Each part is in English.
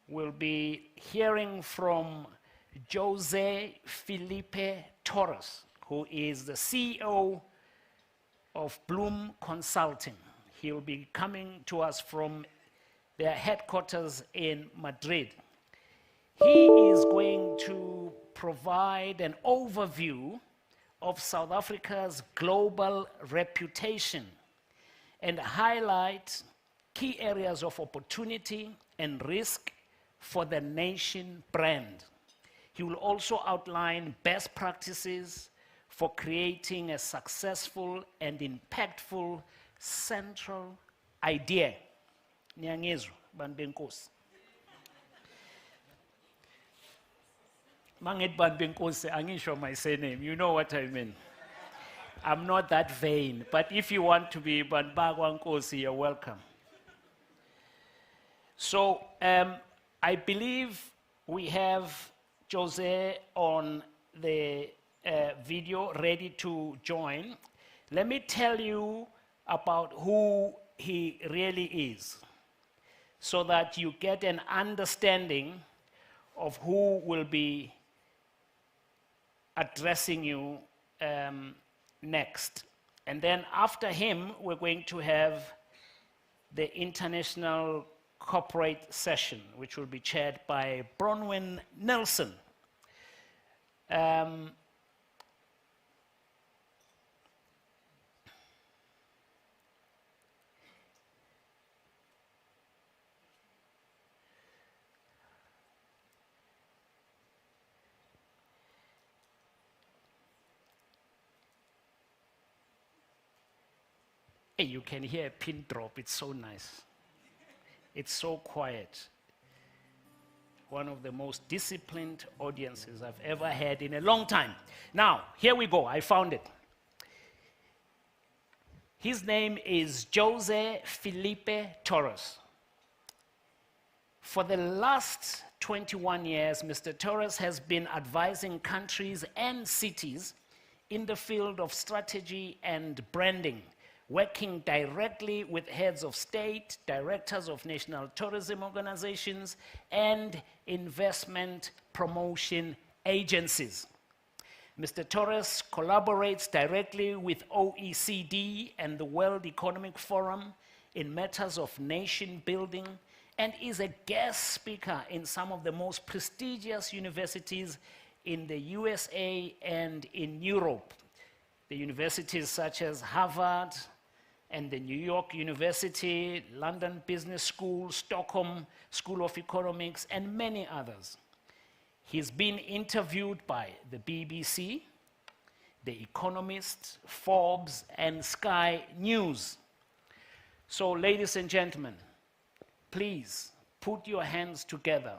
we'll be hearing from Jose Felipe Torres, who is the CEO of Bloom Consulting. He'll be coming to us from their headquarters in Madrid. He is going to provide an overview of South Africa's global reputation and highlight key areas of opportunity and risk for the nation brand. He will also outline best practices for creating a successful and impactful central idea. Nyangizwa, banbenkosi. Mangit banbenkosi, angisho my surname, you know what I mean. I'm not that vain, but if you want to be Banbagwa Nkosi, you're welcome. So I believe we have Jose on the video ready to join. Let me tell you about who he really is, so that you get an understanding of who will be addressing you next. And then after him, we're going to have the international corporate session, which will be chaired by Bronwyn Nielsen. Hey, you can hear a pin drop, it's so nice. It's so quiet. One of the most disciplined audiences I've ever had in a long time. Now, here we go, I found it. His name is Jose Felipe Torres. For the last 21 years, Mr. Torres has been advising countries and cities in the field of strategy and branding, working directly with heads of state, directors of national tourism organizations, and investment promotion agencies. Mr. Torres collaborates directly with OECD and the World Economic Forum in matters of nation building and is a guest speaker in some of the most prestigious universities in the USA and in Europe. The universities such as Harvard and the New York University, London Business School, Stockholm School of Economics, and many others. He's been interviewed by the BBC, The Economist, Forbes, and Sky News. So, ladies and gentlemen, please put your hands together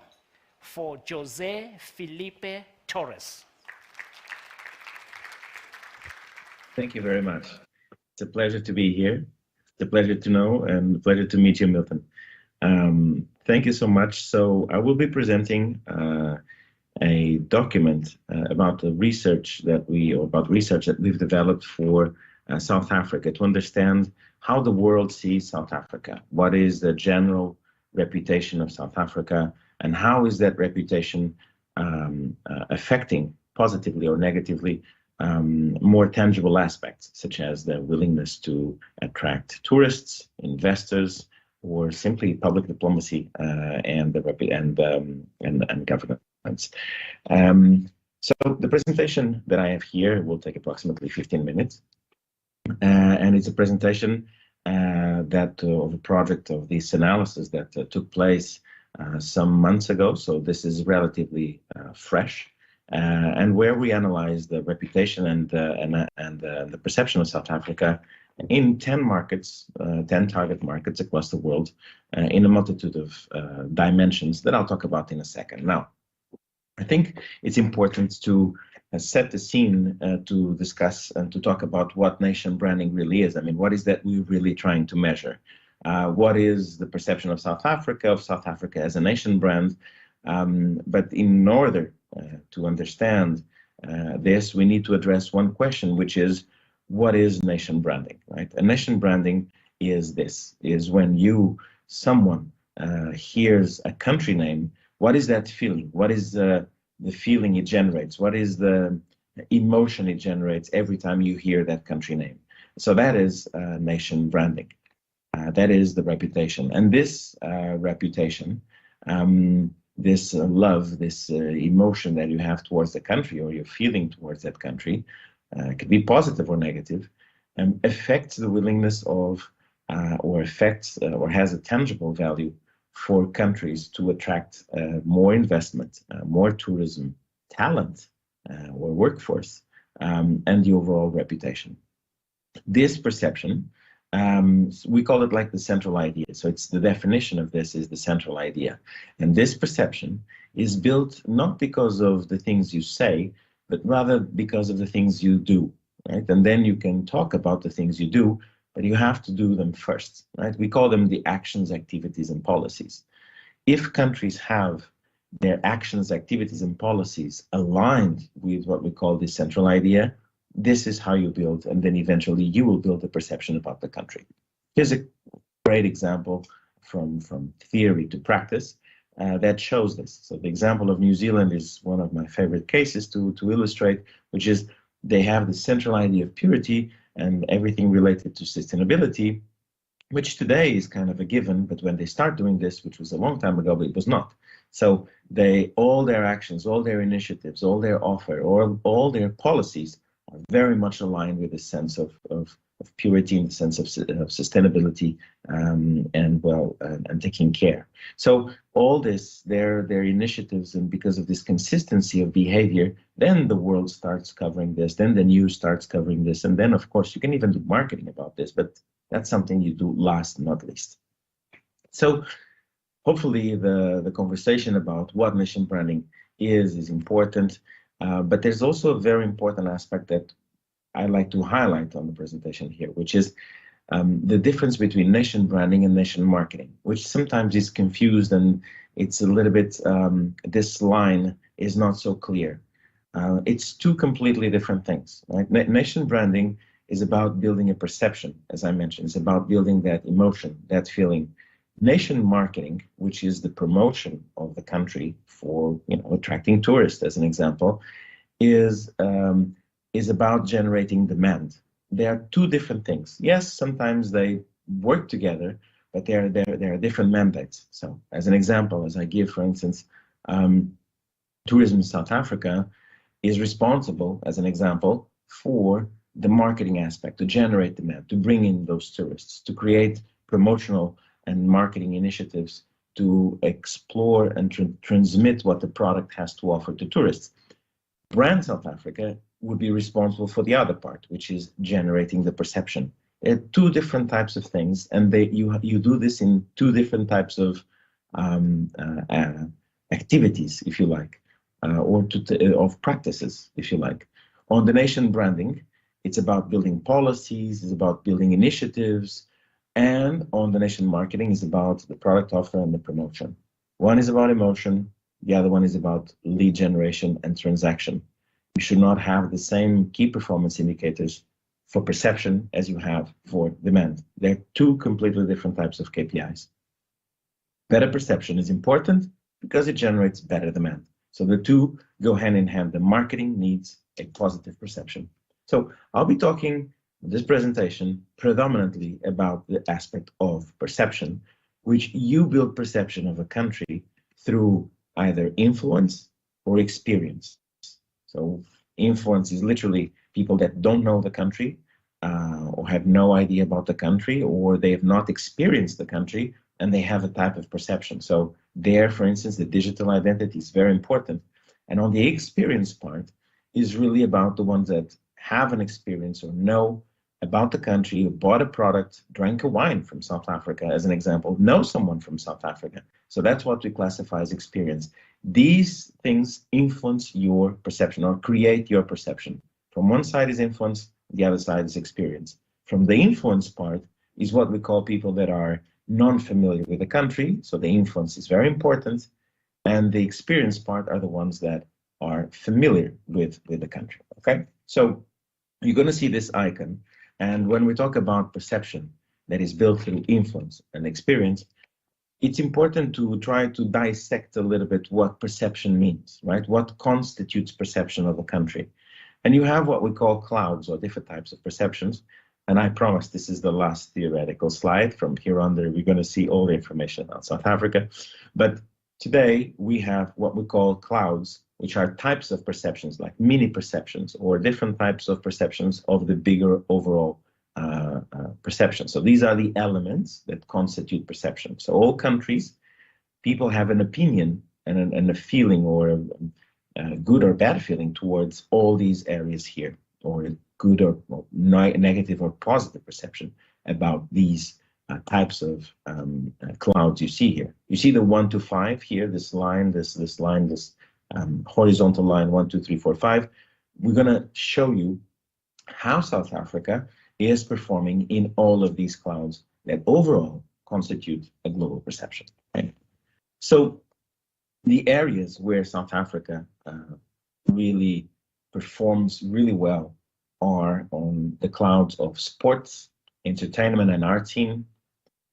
for Jose Felipe Torres. Thank you very much. It's a pleasure to be here. It's a pleasure to know and a pleasure to meet you, Milton. Thank you so much. So I will be presenting a document about the research that we've developed for South Africa to understand how the world sees South Africa. What is the general reputation of South Africa, and how is that reputation affecting positively or negatively more tangible aspects, such as the willingness to attract tourists, investors, or simply public diplomacy and governance. So the presentation that I have here will take approximately 15 minutes, and it's a presentation of a project of this analysis that took place some months ago. So this is relatively fresh. And where we analyze the reputation and the perception of South Africa in 10 markets, 10 target markets across the world, in a multitude of dimensions that I'll talk about in a second. Now, I think it's important to set the scene to discuss and to talk about what nation branding really is. I mean, what is that we're really trying to measure? What is the perception of South Africa as a nation brand? But in order to understand this, we need to address one question, which is, what is nation branding, right? And nation branding is when someone hears a country name, what is that feeling? What is the feeling it generates? What is the emotion it generates every time you hear that country name? So that is nation branding. That is the reputation. And this reputation, this love, this emotion that you have towards the country, or your feeling towards that country, could be positive or negative, affects the willingness of, or affects, or has a tangible value for countries to attract more investment, more tourism, talent, or workforce, and the overall reputation. This perception, we call it like the central idea. So it's the definition of this is the central idea. And this perception is built not because of the things you say, but rather because of the things you do, right? And then you can talk about the things you do, but you have to do them first, right? We call them the actions, activities, and policies. If countries have their actions, activities, and policies aligned with what we call the central idea, this is how you build, and then eventually you will build a perception about the country. Here's a great example from theory to practice that shows this. So the example of New Zealand is one of my favorite cases to illustrate, which is they have the central idea of purity and everything related to sustainability, which today is kind of a given, but when they start doing this, which was a long time ago, but it was not. So all their actions, all their initiatives, all their offer, or all their policies are very much aligned with the sense of purity, in the sense of sustainability, and taking care. So all this, their initiatives, and because of this consistency of behavior, then the world starts covering this, then the news starts covering this, and then of course you can even do marketing about this, but that's something you do last, not least. So hopefully the conversation about what nation branding is important. But there's also a very important aspect that I like to highlight on the presentation here, which is the difference between nation branding and nation marketing, which sometimes is confused, and it's a little bit, this line is not so clear. It's two completely different things, right? Nation branding is about building a perception, as I mentioned. It's about building that emotion, that feeling. Nation marketing, which is the promotion of the country for, attracting tourists, as an example, is about generating demand. They are two different things. Yes, sometimes they work together, but they are different mandates. So, as an example, as I give, for instance, tourism in South Africa is responsible, as an example, for the marketing aspect, to generate demand, to bring in those tourists, to create promotional and marketing initiatives to explore and transmit what the product has to offer to tourists. Brand South Africa would be responsible for the other part, which is generating the perception. There are two different types of things, and you do this in two different types of activities, if you like, or of practices, if you like. On the nation branding, it's about building policies, it's about building initiatives, and on the nation marketing is about the product offer and the promotion. One is about emotion, the other one is about lead generation and transaction. You should not have the same key performance indicators for perception as you have for demand. They're two completely different types of KPIs. Better perception is important because it generates better demand. So the two go hand in hand. The marketing needs a positive perception. So I'll be talking in this presentation predominantly about the aspect of perception, which you build perception of a country through either influence or experience. So influence is literally people that don't know the country or have no idea about the country, or they have not experienced the country and they have a type of perception. So there, for instance, the digital identity is very important. And on the experience part is really about the ones that have an experience or know about the country, or bought a product, drank a wine from South Africa, as an example, know someone from South Africa. So that's what we classify as experience. These things influence your perception or create your perception. From one side is influence, the other side is experience. From the influence part is what we call people that are non-familiar with the country, so the influence is very important, and the experience part are the ones that are familiar with the country, okay? So you're going to see this icon, and when we talk about perception that is built through influence and experience, it's important to try to dissect a little bit what perception means, right? What constitutes perception of a country? And you have what we call clouds, or different types of perceptions. And I promise this is the last theoretical slide. From here on there, we're going to see all the information on South Africa. But today we have what we call clouds, which are types of perceptions, like mini perceptions, or different types of perceptions of the bigger overall perception. So these are the elements that constitute perception. So all countries, people have an opinion and a feeling, or a good or bad feeling towards all these areas here, or a good or negative or positive perception about these types of clouds you see here. You see the 1 to 5 here, this line, this horizontal line, 1, 2, 3, 4, 5. We're going to show you how South Africa is performing in all of these clouds that overall constitute a global perception. Okay? So the areas where South Africa really performs really well are on the clouds of sports, entertainment and art scene,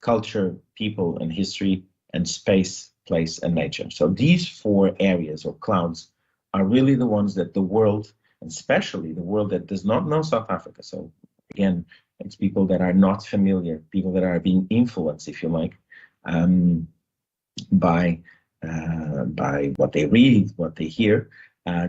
culture, people and history, and space, place and nature. So these 4 areas or clouds are really the ones that the world, and especially the world that does not know South Africa. So again, it's people that are not familiar, people that are being influenced, if you like, by what they read, what they hear.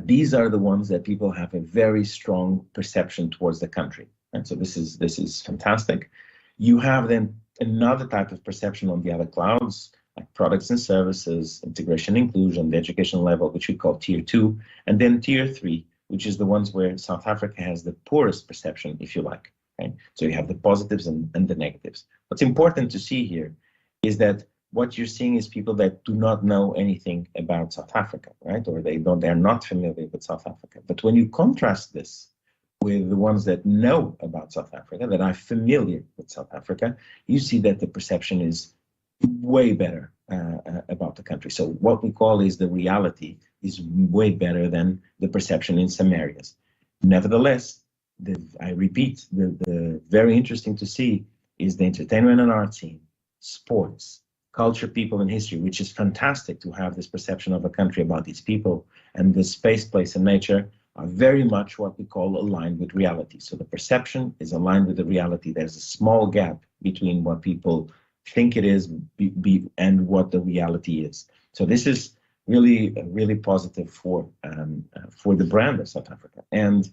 These are the ones that people have a very strong perception towards the country. And so this is fantastic. You have then another type of perception on the other clouds, like products and services, integration, inclusion, the education level, which we call tier 2, and then tier 3, which is the ones where South Africa has the poorest perception, if you like. Okay? So you have the positives and the negatives. What's important to see here is that what you're seeing is people that do not know anything about South Africa, right? Or they're not familiar with South Africa. But when you contrast this with the ones that know about South Africa, that are familiar with South Africa, you see that the perception is way better about the country. So what we call is the reality is way better than the perception in some areas. Nevertheless, I repeat, the very interesting to see is the entertainment and art scene, sports, culture, people, and history, which is fantastic to have this perception of a country about its people, and the space, place, and nature are very much what we call aligned with reality. So the perception is aligned with the reality. There's a small gap between what people think it is and what the reality is. So this is really positive for the brand of South Africa. And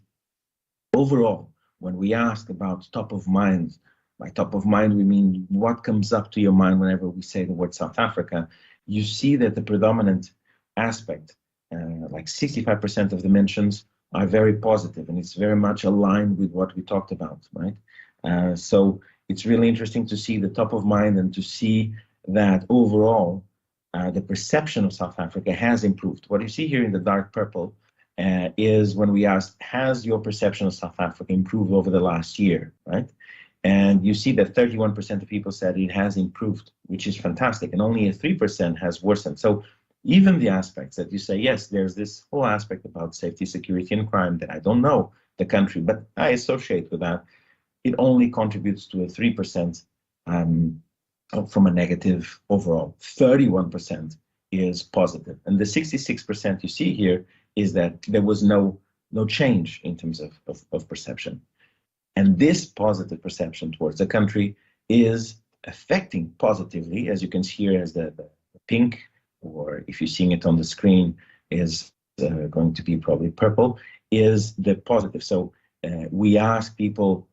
overall, when we ask about top of mind, by top of mind, we mean what comes up to your mind whenever we say the word South Africa. You see that the predominant aspect, like 65% of the mentions, are very positive, and it's very much aligned with what we talked about, right? So it's really interesting to see the top of mind and to see that overall, the perception of South Africa has improved. What you see here in the dark purple is when we ask, has your perception of South Africa improved over the last year, right? And you see that 31% of people said it has improved, which is fantastic, and only 3% has worsened. So even the aspects that you say, yes, there's this whole aspect about safety, security, and crime that I don't know the country, but I associate with that, it only contributes to a 3% from a negative overall. 31% is positive. And the 66% you see here is that there was no change in terms of perception. And this positive perception towards the country is affecting positively, as you can see here as the pink, or if you're seeing it on the screen, is going to be probably purple, is the positive. So we ask people,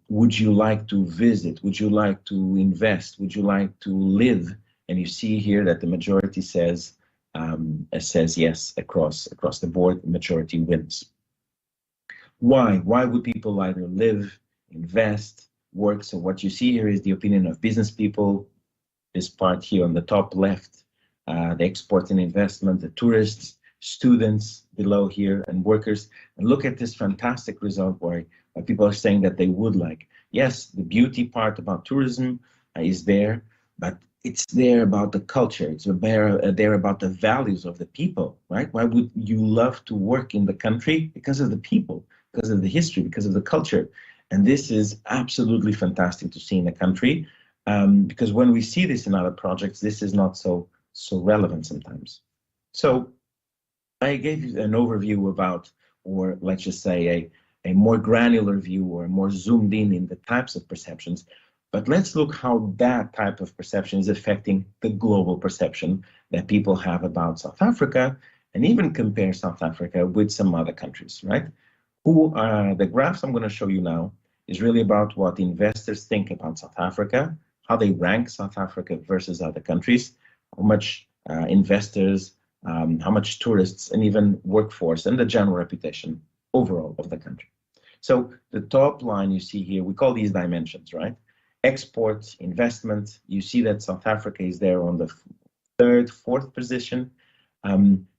would you like to visit? Would you like to invest? Would you like to live? And you see here that the majority says yes across the board. The majority wins. Why? Why would people either live, invest, work? So what you see here is the opinion of business people. This part here on the top left, the export and investment, the tourists, students below here, and workers. And look at this fantastic result where people are saying that they would like. Yes, the beauty part about tourism is there, but it's there about the culture. It's there about the values of the people, right? Why would you love to work in the country? Because of the people, because of the history, because of the culture. And this is absolutely fantastic to see in a country. because when we see this in other projects, this is not so relevant sometimes. So I gave you an overview about, or let's just say a more granular view or more zoomed in the types of perceptions. But let's look how that type of perception is affecting the global perception that people have about South Africa, and even compare South Africa with some other countries, right? The graphs I'm going to show you now is really about what investors think about South Africa, how they rank South Africa versus other countries, how much investors, how much tourists, and even workforce, and the general reputation overall of the country. So the top line you see here, we call these dimensions, right? Exports, investment, you see that South Africa is there on the third, fourth position.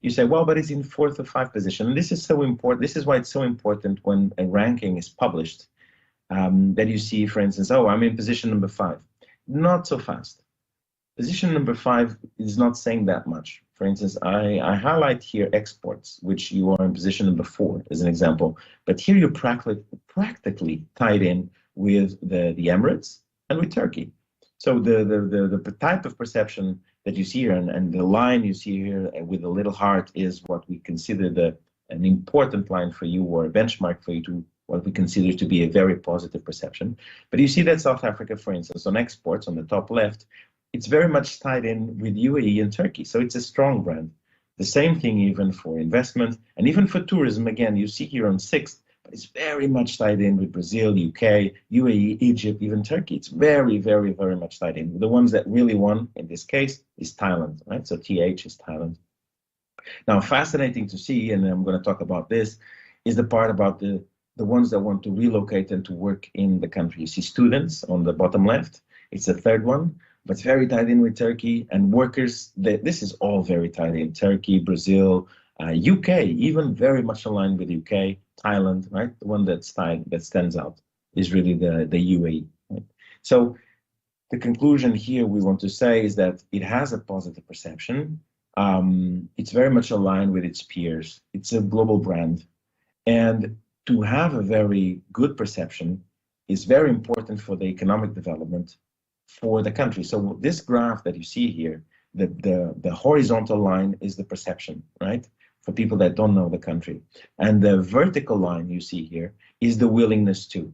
You say, well, but it's in fourth or fifth position. And this is so important. This is why it's so important when a ranking is published, that you see, for instance, oh, I'm in position number 5. Not so fast. Position number 5 is not saying that much. For instance, I highlight here exports, which you are in position number 4 as an example. But here you're practically tied in with the Emirates and with Turkey. So the type of perception that you see here, and the line you see here with the little heart, is what we consider an important line for you, or a benchmark for you, to what we consider to be a very positive perception. But you see that South Africa, for instance, on exports on the top left, it's very much tied in with UAE and Turkey. So it's a strong brand. The same thing even for investment and even for tourism. Again, you see here on 6th, but it's very much tied in with Brazil, UK, UAE, Egypt, even Turkey. It's very, very, very much tied in. The ones that really won in this case is Thailand, right? So TH is Thailand. Now, fascinating to see, and I'm going to talk about this, is the part about the ones that want to relocate and to work in the country. You see students on the bottom left. It's the third one, but it's very tied in with Turkey, and workers. This is all very tied in. Turkey, Brazil, UK, even very much aligned with UK, Thailand, right? The one that stands out is really the UAE. Right? So the conclusion here we want to say is that it has a positive perception. It's very much aligned with its peers. It's a global brand, and to have a very good perception is very important for the economic development for the country. So this graph that you see here, the horizontal line is the perception, right? For people that don't know the country. And the vertical line you see here is the willingness to.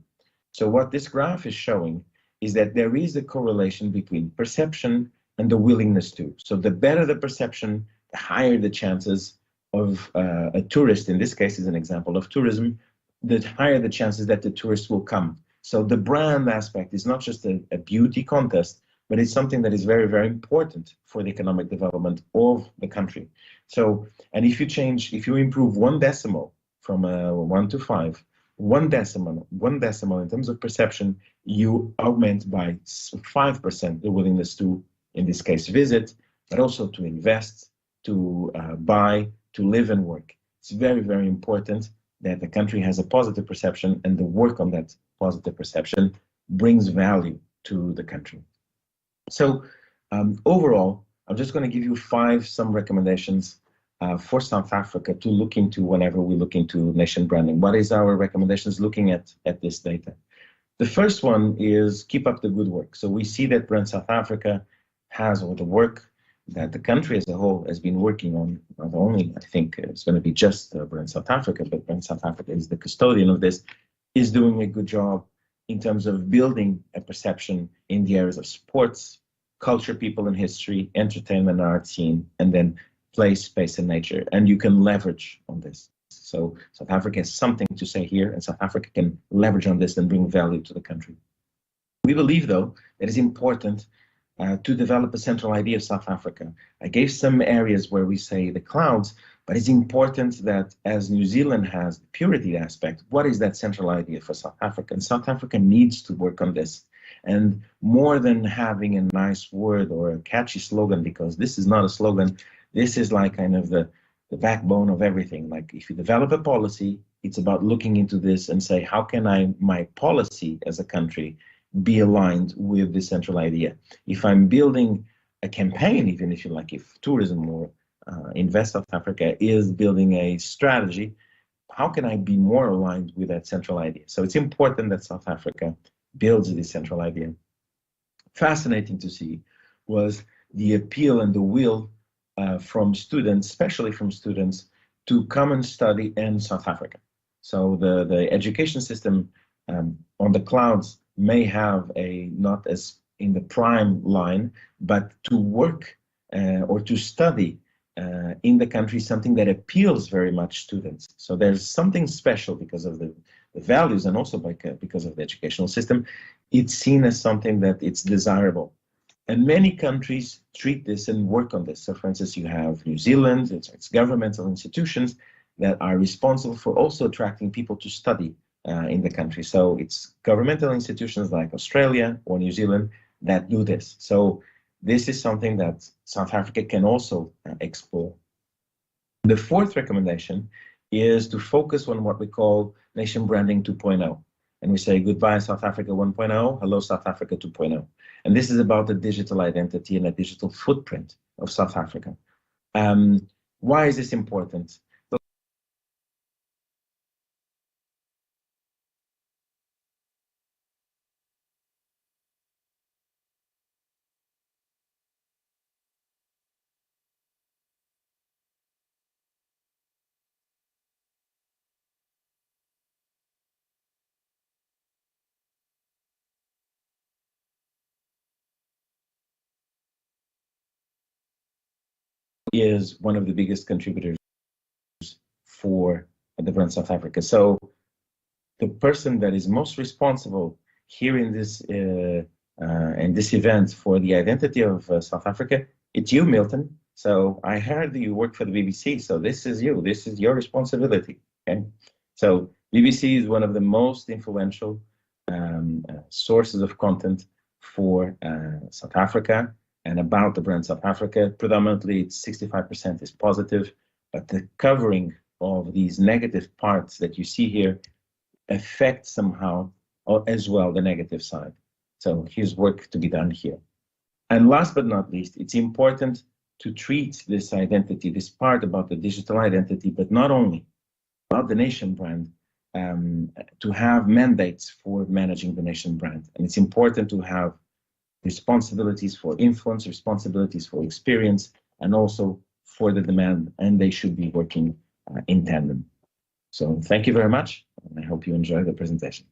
So what this graph is showing is that there is a correlation between perception and the willingness to. So the better the perception, the higher the chances of a tourist, in this case is an example of tourism, the higher the chances that the tourist will come. So the brand aspect is not just a beauty contest, but it's something that is very, very important for the economic development of the country. So, and if you improve 1 decimal from 1 to 5, 1 decimal in terms of perception, you augment by 5% the willingness to, in this case, visit, but also to invest, to buy, to live and work. It's very, very important that the country has a positive perception, and the work on that positive perception brings value to the country. So overall, I'm just going to give you some recommendations for South Africa to look into whenever we look into nation branding. What is our recommendations looking at this data? The first one is keep up the good work. So we see that Brand South Africa has all the work that the country as a whole has been working on. Not only, I think it's going to be just Brand South Africa, but Brand South Africa is the custodian of this, is doing a good job in terms of building a perception in the areas of sports, culture, people and history, entertainment, art scene, and then place, space, and nature. And you can leverage on this. So South Africa has something to say here, and South Africa can leverage on this and bring value to the country. We believe, though, that it's important to develop a central idea of South Africa. I gave some areas where we say the clouds, but it's important that as New Zealand has the purity aspect, what is that central idea for South Africa? And South Africa needs to work on this. And more than having a nice word or a catchy slogan, because this is not a slogan, this is like kind of the backbone of everything. Like if you develop a policy, it's about looking into this and say, how can my policy as a country be aligned with the central idea? If I'm building a campaign, even if you like, if tourism or Invest South Africa is building a strategy, how can I be more aligned with that central idea? So it's important that South Africa builds this central idea. fascinating to see was the appeal and the will from students, especially from students, to come and study in South Africa. So the education system on the clouds may have a not as in the prime line, but to work or to study in the country something that appeals very much students. So there's something special because of the values and also because of the educational system. It's seen as something that it's desirable. And many countries treat this and work on this. So for instance, you have New Zealand, it's governmental institutions that are responsible for also attracting people to study in the country. So it's governmental institutions like Australia or New Zealand that do this. So this is something that South Africa can also explore. The fourth recommendation is to focus on what we call nation branding 2.0. And we say goodbye South Africa 1.0, hello South Africa 2.0. And this is about the digital identity and the digital footprint of South Africa. Why is this important? Is one of the biggest contributors for the brand South Africa. So the person that is most responsible here in this event for the identity of South Africa, it's you, Milton. So I heard you work for the BBC, so this is you. This is your responsibility. Okay. So BBC is one of the most influential sources of content for South Africa and about the brand South Africa. Predominantly, it's 65% is positive, but the covering of these negative parts that you see here affect somehow as well the negative side. So here's work to be done here. And last but not least, it's important to treat this identity, this part about the digital identity, but not only about the nation brand, to have mandates for managing the nation brand. And it's important to have responsibilities for influence, responsibilities for experience, and also for the demand, and they should be working in tandem. So thank you very much, and I hope you enjoy the presentation.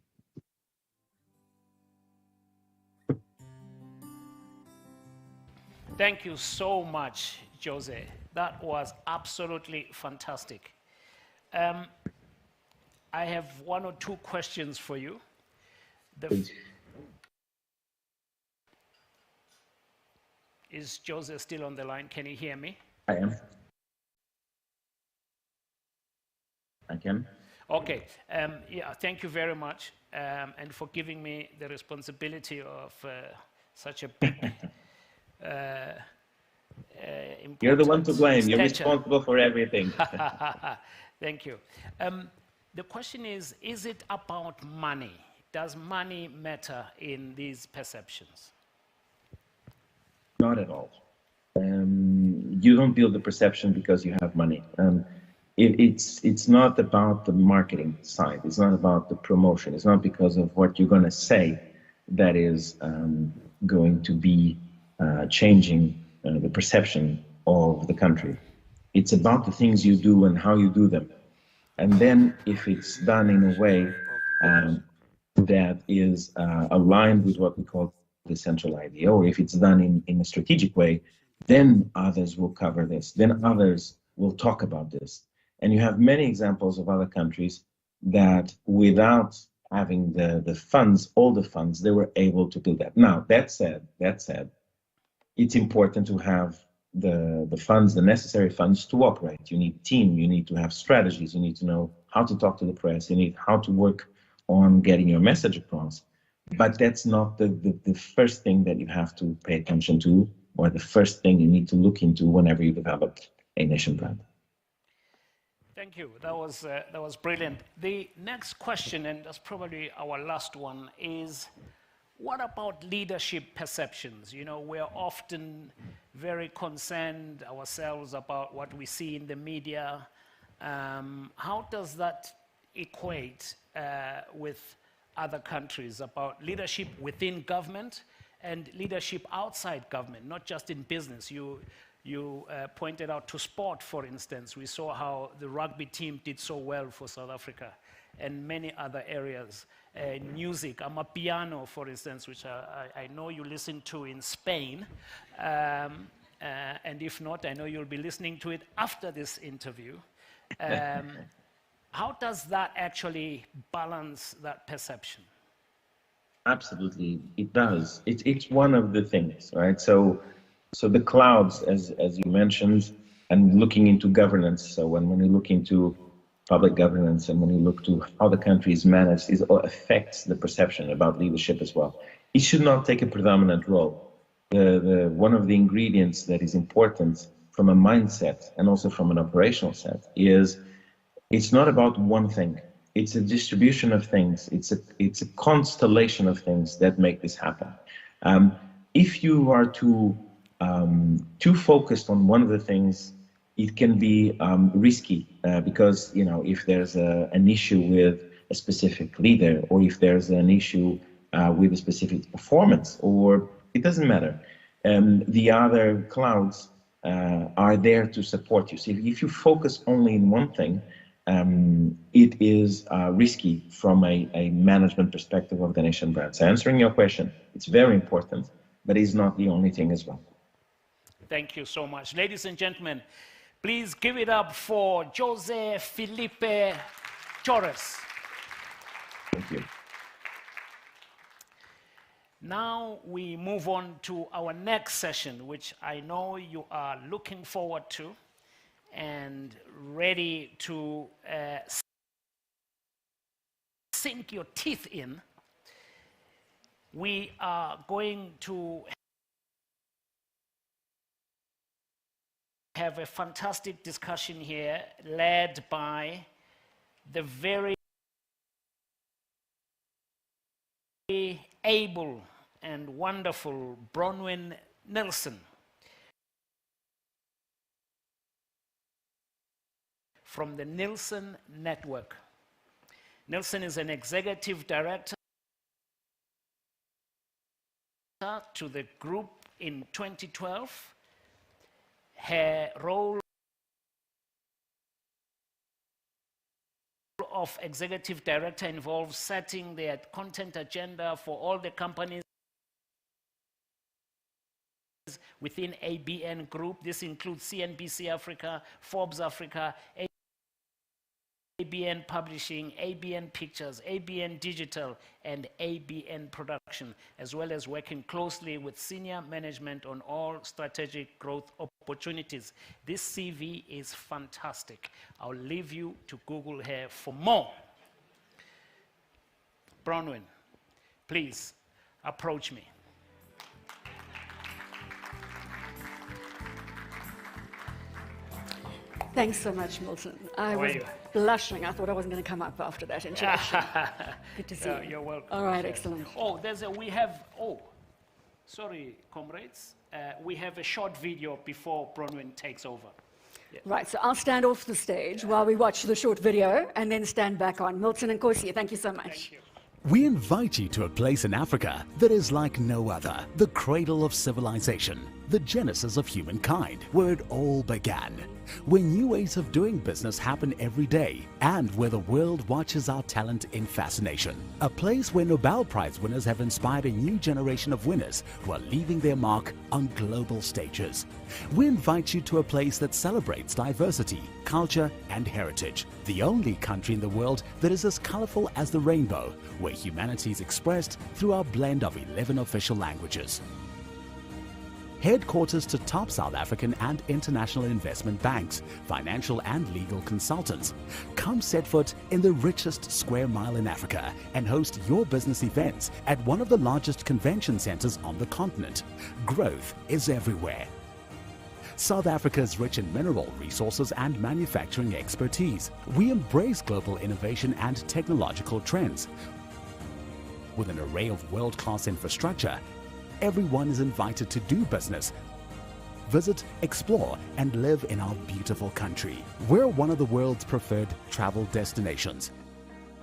Thank you so much, Jose. That was absolutely fantastic. I have one or two questions for you. Is Jose still on the line? Can you hear me? I am. I can. Okay. Yeah, thank you very much, and for giving me the responsibility of such a big You're the one to blame. You're stature. responsible for everything. Thank you. The question is it about money? Does money matter in these perceptions? Not at all. You don't build the perception because you have money. It's not about the marketing side. It's not about the promotion. It's not because of what you're going to say that is going to be changing the perception of the country. It's about the things you do and how you do them. And then if it's done in a way that is aligned with what we call the central idea, or if it's done in a strategic way, then others will cover this. Then others will talk about this. And you have many examples of other countries that without having the funds, all the funds, they were able to do that. Now, that said, it's important to have the funds, the necessary funds to operate. You need team, you need to have strategies, you need to know how to talk to the press, you need how to work on getting your message across. But that's not the first thing that you have to pay attention to, or the first thing you need to look into whenever you develop a nation brand. Thank you. That was brilliant. The next question, and that's probably our last one, is what about leadership perceptions? You know, we're often very concerned ourselves about what we see in the media. How does that equate with other countries about leadership within government and leadership outside government, not just in business. You pointed out to sport, for instance. We saw how the rugby team did so well for South Africa and many other areas. Music, Amapiano, for instance, which I know you listen to in Spain. And if not, I know you'll be listening to it after this interview. How does that actually balance that perception? Absolutely, it does. It's one of the things, right? So the clouds, as you mentioned, and looking into governance. So when you look into public governance and when you look to how the country is managed, it affects the perception about leadership as well. It should not take a predominant role. One of the ingredients that is important from a mindset and also from an operational set is it's not about one thing. It's a distribution of things. It's a constellation of things that make this happen. If you are too focused on one of the things, it can be risky because if there's an issue with a specific leader, or if there's an issue with a specific performance, or it doesn't matter. The other clouds are there to support you. So if you focus only in one thing, it is risky from a management perspective of the nation brand. So answering your question, it's very important, but it's not the only thing as well. Thank you so much. Ladies and gentlemen, please give it up for Jose Felipe Torres. Thank you. Now we move on to our next session, which I know you are looking forward to and ready to sink your teeth in. We are going to have a fantastic discussion here led by the very able and wonderful Bronwyn Nielsen from the Nielsen Network. Nielsen is an executive director to the group in 2012. Her role of executive director involves setting the content agenda for all the companies within ABN Group. This includes CNBC Africa, Forbes Africa, ABN Publishing, ABN Pictures, ABN Digital, and ABN Production, as well as working closely with senior management on all strategic growth opportunities. This CV is fantastic. I'll leave you to Google her for more. Bronwyn, please approach me. Thanks so much, Milton. I was blushing. I thought I wasn't going to come up after that introduction. Good to see you. You're welcome. All right, excellent. Oh, sorry, comrades. We have a short video before Bronwyn takes over. Yeah. Right, so I'll stand off the stage while we watch the short video and then stand back on. Milton and Nkosi, thank you so much. Thank you. We invite you to a place in Africa that is like no other, the cradle of civilization, the genesis of humankind, where it all began, where new ways of doing business happen every day, and where the world watches our talent in fascination. A place where Nobel Prize winners have inspired a new generation of winners who are leaving their mark on global stages. We invite you to a place that celebrates diversity, culture, and heritage. The only country in the world that is as colorful as the rainbow, where humanity is expressed through our blend of 11 official languages. Headquarters to top South African and international investment banks, financial and legal consultants. Come set foot in the richest square mile in Africa and host your business events at one of the largest convention centers on the continent. Growth is everywhere. South Africa is rich in mineral resources and manufacturing expertise. We embrace global innovation and technological trends. With an array of world-class infrastructure, everyone is invited to do business, visit, explore, and live in our beautiful country. We're one of the world's preferred travel destinations.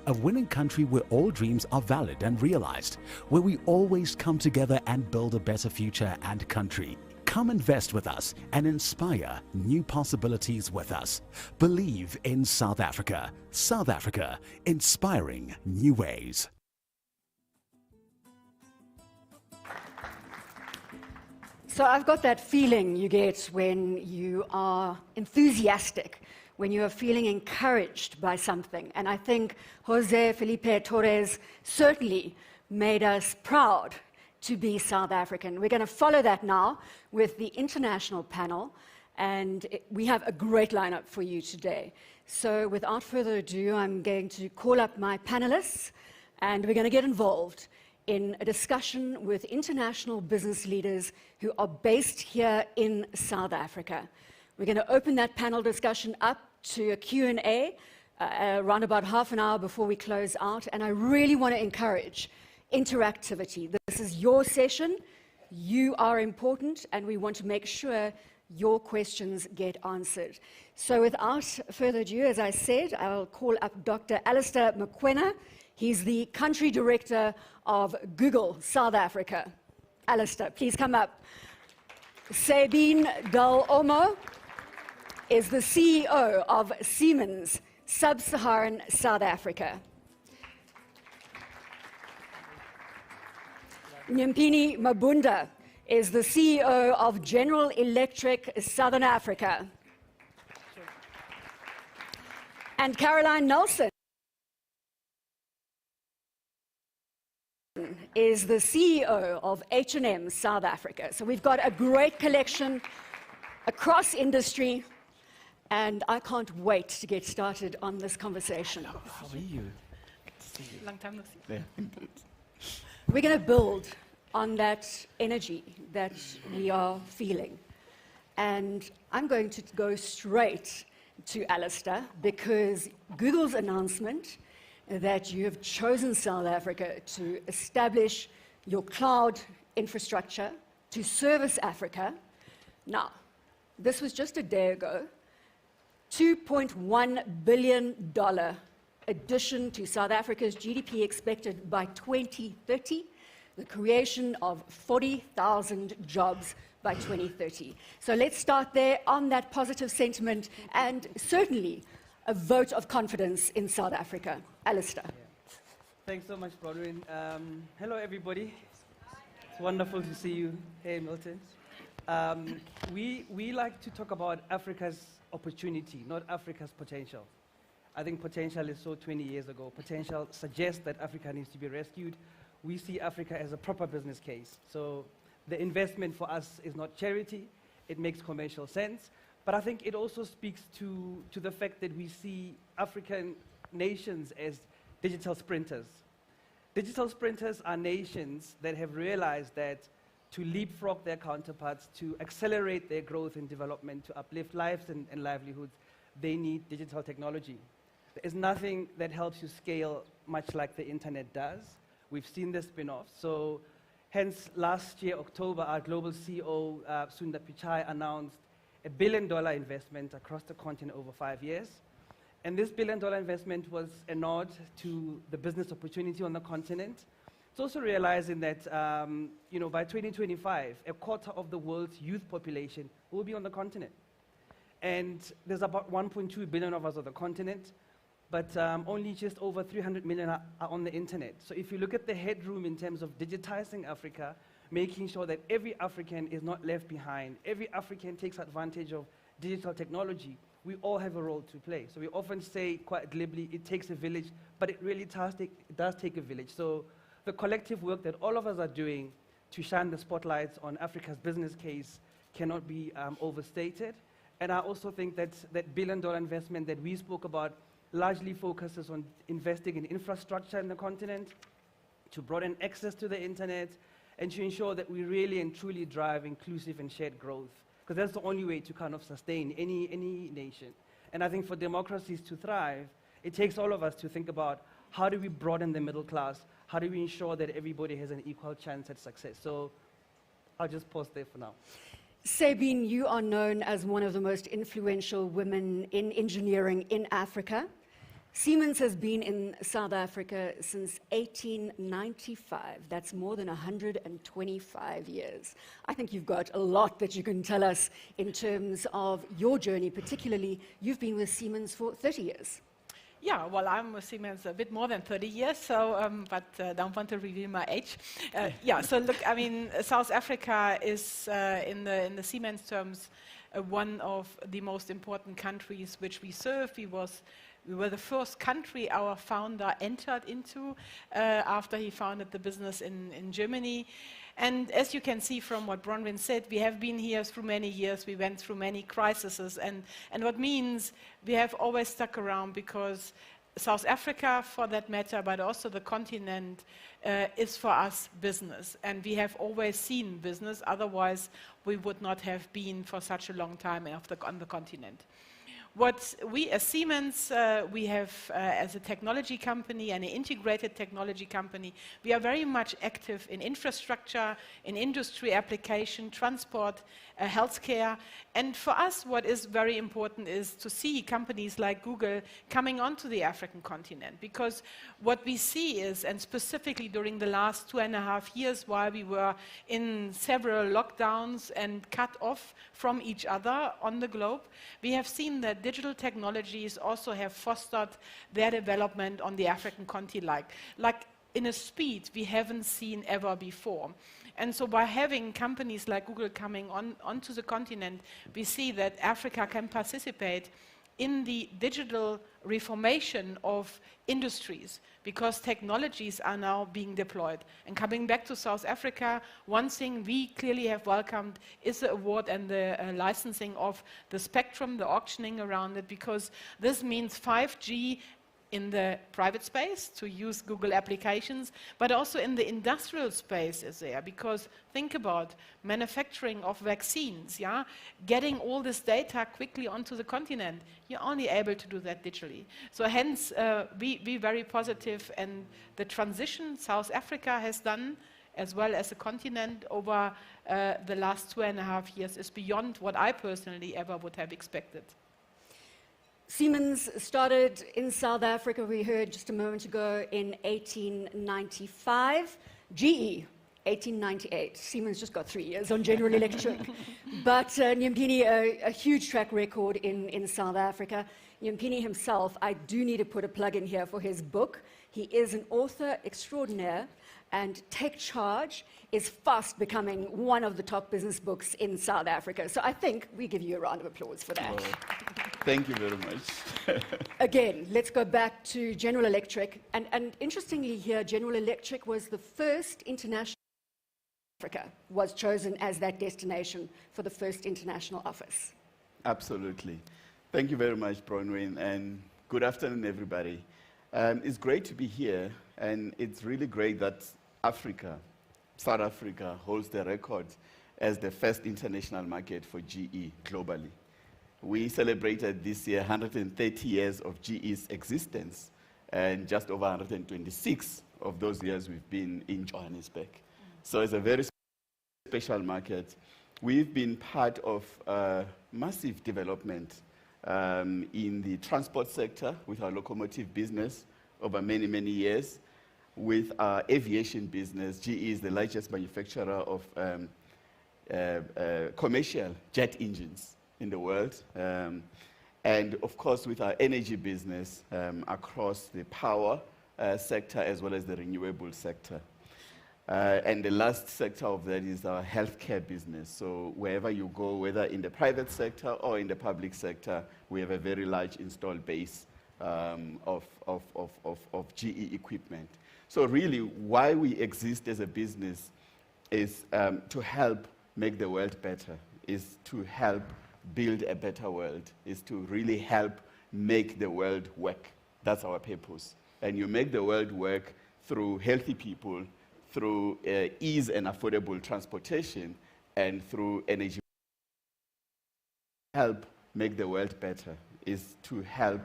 a winning country where all dreams are valid and realized, where we always come together and build a better future and country. Come invest with us and inspire new possibilities with us. Believe in South Africa. South Africa, inspiring new ways. So I've got that feeling you get when you are enthusiastic, when you are feeling encouraged by something. And I think Jose Torres certainly made us proud to be South African. We're going to follow that now with the international panel, and we have a great lineup for you today. So without further ado, I'm going to call up my panelists, and we're going to get involved in a discussion with international business leaders who are based here in South Africa. We're going to open that panel discussion up to a Q&A around about half an hour before we close out, and I really want to encourage interactivity. This is your session, you are important, and we want to make sure your questions get answered. So without further ado, as I said, I'll call up Dr. Alistair Mokoena. He's the country director of Google South Africa. Alistair, please come up. Sabine Dal-Omo is the CEO of Siemens, Sub-Saharan South Africa. Nyampini Mabunda is the CEO of General Electric Southern Africa. And Caroline Nelson is the CEO of H&M South Africa. So we've got a great collection across industry, and I can't wait to get started on this conversation. How are you? Good to see you. Long time no see. Yeah. We're going to build on that energy that we are feeling. And I'm going to go straight to Alistair, because Google's announcement that you have chosen South Africa to establish your cloud infrastructure to service Africa. Now, this was just a day ago, $2.1 billion addition to South Africa's GDP expected by 2030, the creation of 40,000 jobs by 2030. So let's start there on that positive sentiment and certainly a vote of confidence in South Africa. Alistair. Yeah. Thanks so much, Bronwyn. Hello, everybody. It's wonderful to see you. Hey, Milton. We like to talk about Africa's opportunity, not Africa's potential. I think potential is so 20 years ago. Potential suggests that Africa needs to be rescued. We see Africa as a proper business case. So the investment for us is not charity. It makes commercial sense. But I think it also speaks to the fact that we see African nations as digital sprinters. Digital sprinters are nations that have realized that to leapfrog their counterparts, to accelerate their growth and development, to uplift lives and livelihoods, they need digital technology. There is nothing that helps you scale much like the internet does. We've seen the spin-offs. So hence, last year, October, our global CEO, Sundar Pichai, announced $1 billion investment across the continent over 5 years. And this $1 billion investment was a nod to the business opportunity on the continent. It's also realizing that by 2025, a quarter of the world's youth population will be on the continent. And there's about 1.2 billion of us on the continent, but only just over 300 million are on the internet. So if you look at the headroom in terms of digitizing Africa, making sure that every African is not left behind, every African takes advantage of digital technology, we all have a role to play. So we often say quite glibly, it takes a village, but it really does take a village. So the collective work that all of us are doing to shine the spotlights on Africa's business case cannot be overstated. And I also think that that $1 billion investment that we spoke about largely focuses on investing in infrastructure in the continent, to broaden access to the internet, and to ensure that we really and truly drive inclusive and shared growth. Because that's the only way to kind of sustain any nation. And I think for democracies to thrive, it takes all of us to think about how do we broaden the middle class? How do we ensure that everybody has an equal chance at success? So I'll just pause there for now. Sabine, you are known as one of the most influential women in engineering in Africa. Siemens has been in South Africa since 1895. That's more than 125 years. I think you've got a lot that you can tell us in terms of your journey, particularly you've been with Siemens for 30 years. Yeah, well, I'm with Siemens a bit more than 30 years, so, but don't want to reveal my age. Yeah, so look, I mean, South Africa is, in the Siemens terms, one of the most important countries which we serve. We were the first country our founder entered into after he founded the business in Germany. And as you can see from what Bronwyn said, we have been here through many years. We went through many crises. And what means we have always stuck around because South Africa, for that matter, but also the continent, is for us business. And we have always seen business. Otherwise, we would not have been for such a long time on the continent. What we as Siemens, we have as a technology company and an integrated technology company, we are very much active in infrastructure, in industry application, transport, healthcare. And for us, what is very important is to see companies like Google coming onto the African continent. Because what we see is, and specifically during the last 2.5 years while we were in several lockdowns and cut off from each other on the globe, we have seen that digital technologies also have fostered their development on the African continent, like in a speed we haven't seen ever before. And so by having companies like Google coming onto the continent, we see that Africa can participate in the digital reformation of industries because technologies are now being deployed. And coming back to South Africa, one thing we clearly have welcomed is the award and the licensing of the spectrum, the auctioning around it, because this means 5G in the private space to use Google applications, but also in the industrial space is there, because think about manufacturing of vaccines, yeah? Getting all this data quickly onto the continent, you're only able to do that digitally. So hence, we very positive, and the transition South Africa has done, as well as the continent over the last 2.5 years, is beyond what I personally ever would have expected. Siemens started in South Africa, we heard just a moment ago, in 1895. GE, 1898. Siemens just got 3 years on General Electric. But Nyempini, a huge track record in South Africa. Nyempini himself, I do need to put a plug in here for his book. He is an author extraordinaire, and Take Charge is fast becoming one of the top business books in South Africa. So I think we give you a round of applause for that. Thank you very much. Again, let's go back to General Electric. And interestingly here, General Electric was the first international Africa was chosen as that destination for the first international office. Absolutely. Thank you very much, Bronwyn, and good afternoon, everybody. It's great to be here, and it's really great that South Africa holds the record as the first international market for GE globally. We celebrated this year 130 years of GE's existence, and just over 126 of those years we've been in Johannesburg. So it's a very special market. We've been part of massive development in the transport sector with our locomotive business over many, many years. With our aviation business, GE is the largest manufacturer of commercial jet engines in the world. And of course, with our energy business across the power sector as well as the renewable sector. And the last sector of that is our healthcare business. So wherever you go, whether in the private sector or in the public sector, we have a very large installed base of GE equipment. So really, why we exist as a business is to help make the world better, is to help build a better world, is to really help make the world work. That's our purpose. And you make the world work through healthy people, through ease and affordable transportation, and through energy. Help make the world better is to help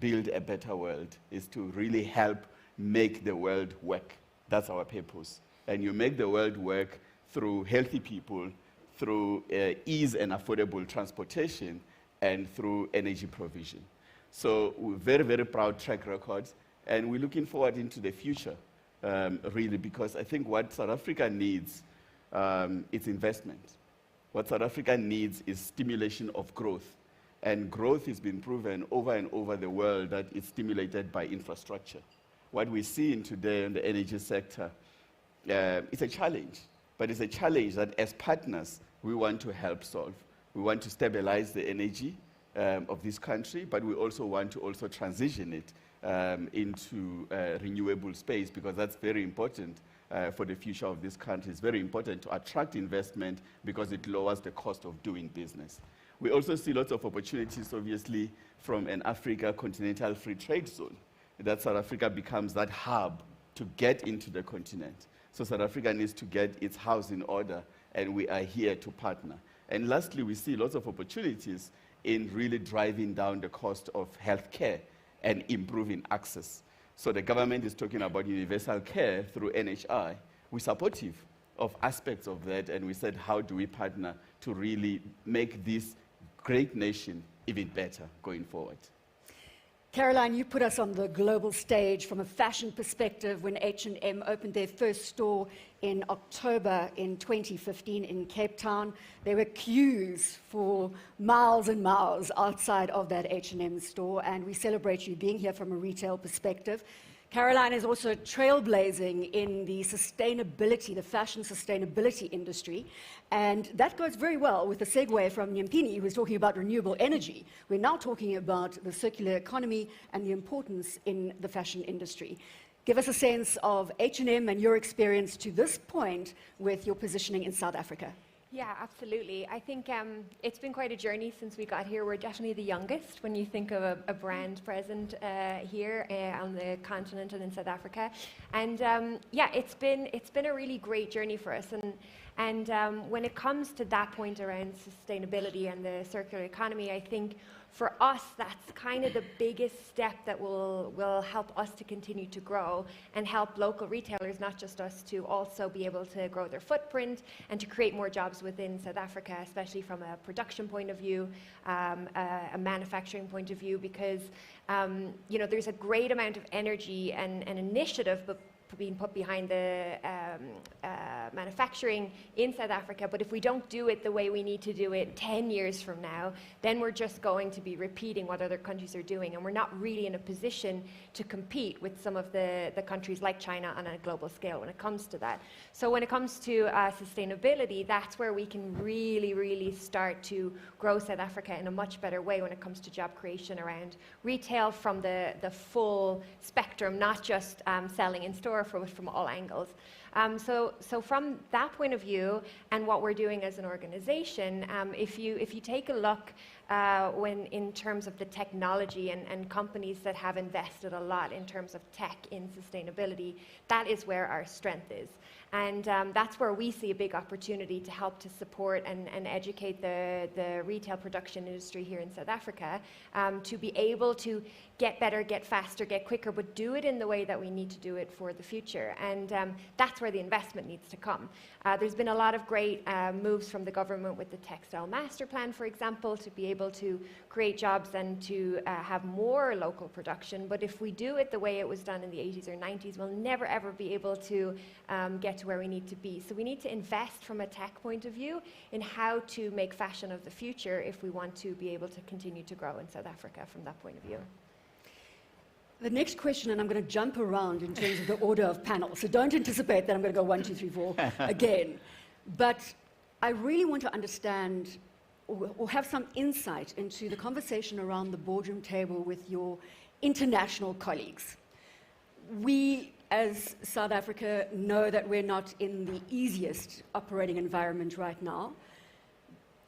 build a better world, is to really help make the world work. That's our purpose. And you make the world work through healthy people, through ease and affordable transportation, and through energy provision. So we're very, very proud track records, and we're looking forward into the future, really, because I think what South Africa needs is investment. What South Africa needs is stimulation of growth. And growth has been proven over and over the world that it's stimulated by infrastructure. What we're seeing today in the energy sector, it's a challenge, but it's a challenge that as partners, we want to help solve. We want to stabilize the energy of this country, but we also want to also transition it into renewable space, because that's very important for the future of this country. It's very important to attract investment because it lowers the cost of doing business. We also see lots of opportunities, obviously, from an Africa continental free trade zone, that South Africa becomes that hub to get into the continent. So South Africa needs to get its house in order, and we are here to partner. And lastly, we see lots of opportunities in really driving down the cost of healthcare and improving access. So the government is talking about universal care through NHI. We're supportive of aspects of that, and we said, how do we partner to really make this great nation even better going forward? Caroline, you put us on the global stage from a fashion perspective when H&M opened their first store in October in 2015 in Cape Town. There were queues for miles and miles outside of that H&M store, and we celebrate you being here from a retail perspective. Caroline is also trailblazing in the sustainability, the fashion sustainability industry, and that goes very well with the segue from Nyampini, who was talking about renewable energy. We're now talking about the circular economy and the importance in the fashion industry. Give us a sense of H&M and your experience to this point with your positioning in South Africa. Yeah, absolutely. I think it's been quite a journey since we got here. We're definitely the youngest when you think of a brand present here on the continent and in South Africa. And yeah, it's been a really great journey for us. And when it comes to that point around sustainability and the circular economy, I think for us, that's kind of the biggest step that will help us to continue to grow and help local retailers, not just us, to also be able to grow their footprint and to create more jobs within South Africa, especially from a production point of view, a manufacturing point of view, because you know, there's a great amount of energy and initiative being put behind the manufacturing in South Africa, but if we don't do it the way we need to do it 10 years from now, then we're just going to be repeating what other countries are doing, and we're not really in a position to compete with some of the countries like China on a global scale when it comes to that. So when it comes to sustainability, that's where we can really, really start to grow South Africa in a much better way when it comes to job creation around retail from the full spectrum, not just selling in store, from all angles. So from that point of view, and what we're doing as an organization, if you take a look when in terms of the technology and companies that have invested a lot in terms of tech in sustainability, that is where our strength is. And that's where we see a big opportunity to help to support and educate the retail production industry here in South Africa to be able to get better, get faster, get quicker, but do it in the way that we need to do it for the future. And that's where the investment needs to come. There's been a lot of great moves from the government with the Textile Master Plan, for example, to be able to create jobs and to have more local production. But if we do it the way it was done in the 80s or 90s, we'll never ever be able to get to where we need to be. So we need to invest from a tech point of view in how to make fashion of the future if we want to be able to continue to grow in South Africa from that point of view. The next question, and I'm going to jump around in terms of the order of panels, so don't anticipate that I'm going to go 1, 2, 3, 4 again. But I really want to understand or have some insight into the conversation around the boardroom table with your international colleagues. We, as South Africa, know that we're not in the easiest operating environment right now.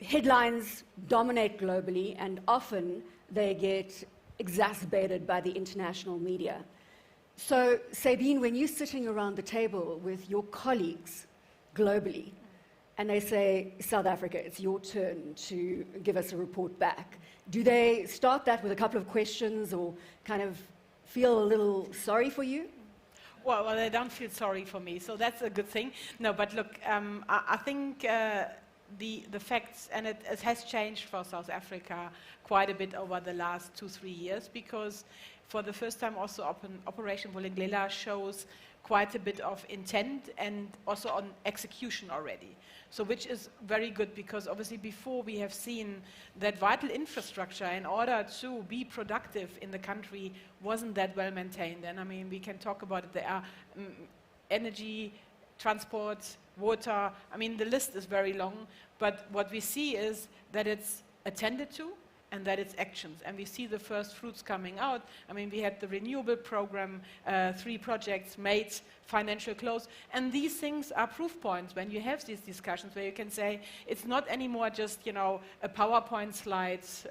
Headlines dominate globally, and often they get exacerbated by the international media. So, Sabine, when you're sitting around the table with your colleagues globally, and they say, South Africa, it's your turn to give us a report back, do they start that with a couple of questions or kind of feel a little sorry for you? Well, they don't feel sorry for me, so that's a good thing. No, but look, I think the facts, and it has changed for South Africa quite a bit over the last 2-3 years, because for the first time also Operation Vulindlela shows quite a bit of intent and also on execution already. So which is very good, because obviously before we have seen that vital infrastructure in order to be productive in the country wasn't that well maintained. And I mean, we can talk about it. There are energy, transport, water. I mean, the list is very long, but what we see is that it's attended to and that it's actions. And we see the first fruits coming out. I mean, we had the renewable program, 3 projects made financial close. And these things are proof points when you have these discussions where you can say, it's not anymore just, you know, a PowerPoint slides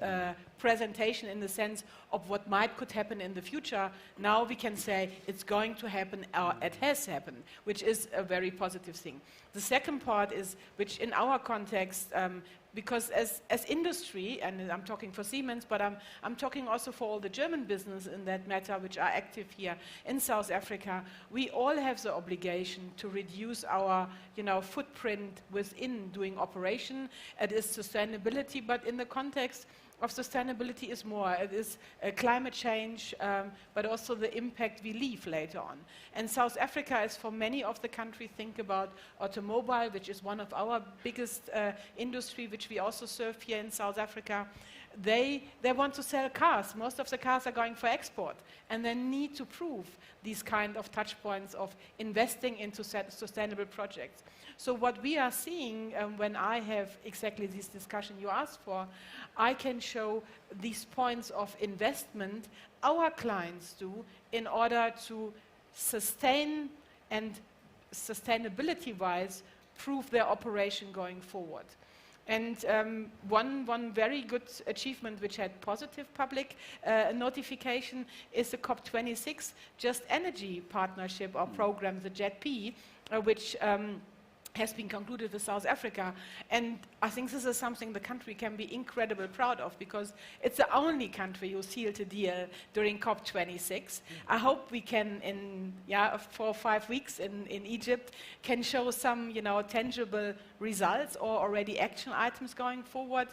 presentation in the sense of what could happen in the future. Now we can say it's going to happen, or it has happened, which is a very positive thing. The second part is, which in our context, because as industry, and I'm talking for Siemens, but I'm talking also for all the German business in that matter, which are active here in South Africa, we all have the obligation to reduce our, you know, footprint within doing operation. It is sustainability, but in the context of sustainability is more. It is climate change, but also the impact we leave later on. And South Africa is, for many of the countries, think about automobile, which is one of our biggest industry, which we also serve here in South Africa. They want to sell cars. Most of the cars are going for export, and they need to prove these kind of touch points of investing into sustainable projects. So what we are seeing when I have exactly this discussion you asked for, I can show these points of investment our clients do in order to sustain and sustainability-wise prove their operation going forward. And one very good achievement which had positive public notification is the COP26 Just Energy Partnership or program, the JETP, which has been concluded with South Africa. And I think this is something the country can be incredibly proud of, because it's the only country who sealed a deal during COP26. I hope we can, in 4 or 5 weeks in Egypt, can show some, you know, tangible results or already action items going forward.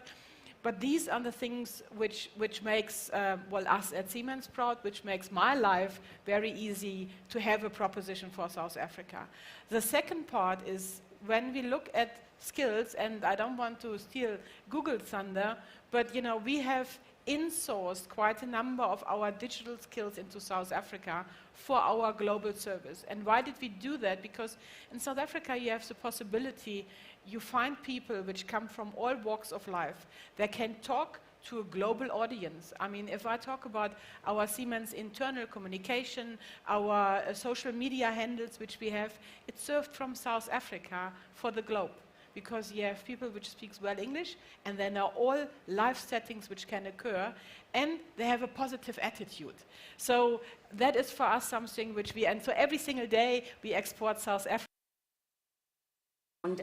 But these are the things which makes, us at Siemens proud, which makes my life very easy to have a proposition for South Africa. The second part is when we look at skills, and I don't want to steal Google thunder, but, you know, we have insourced quite a number of our digital skills into South Africa for our global service. And why did we do that? Because in South Africa you have the possibility, you find people which come from all walks of life. They can talk to a global audience. I mean, if I talk about our Siemens internal communication, our social media handles which we have, it's served from South Africa for the globe. Because you have people which speak well English, and then are all life settings which can occur, and they have a positive attitude. So that is for us something which and so every single day we export South Africa.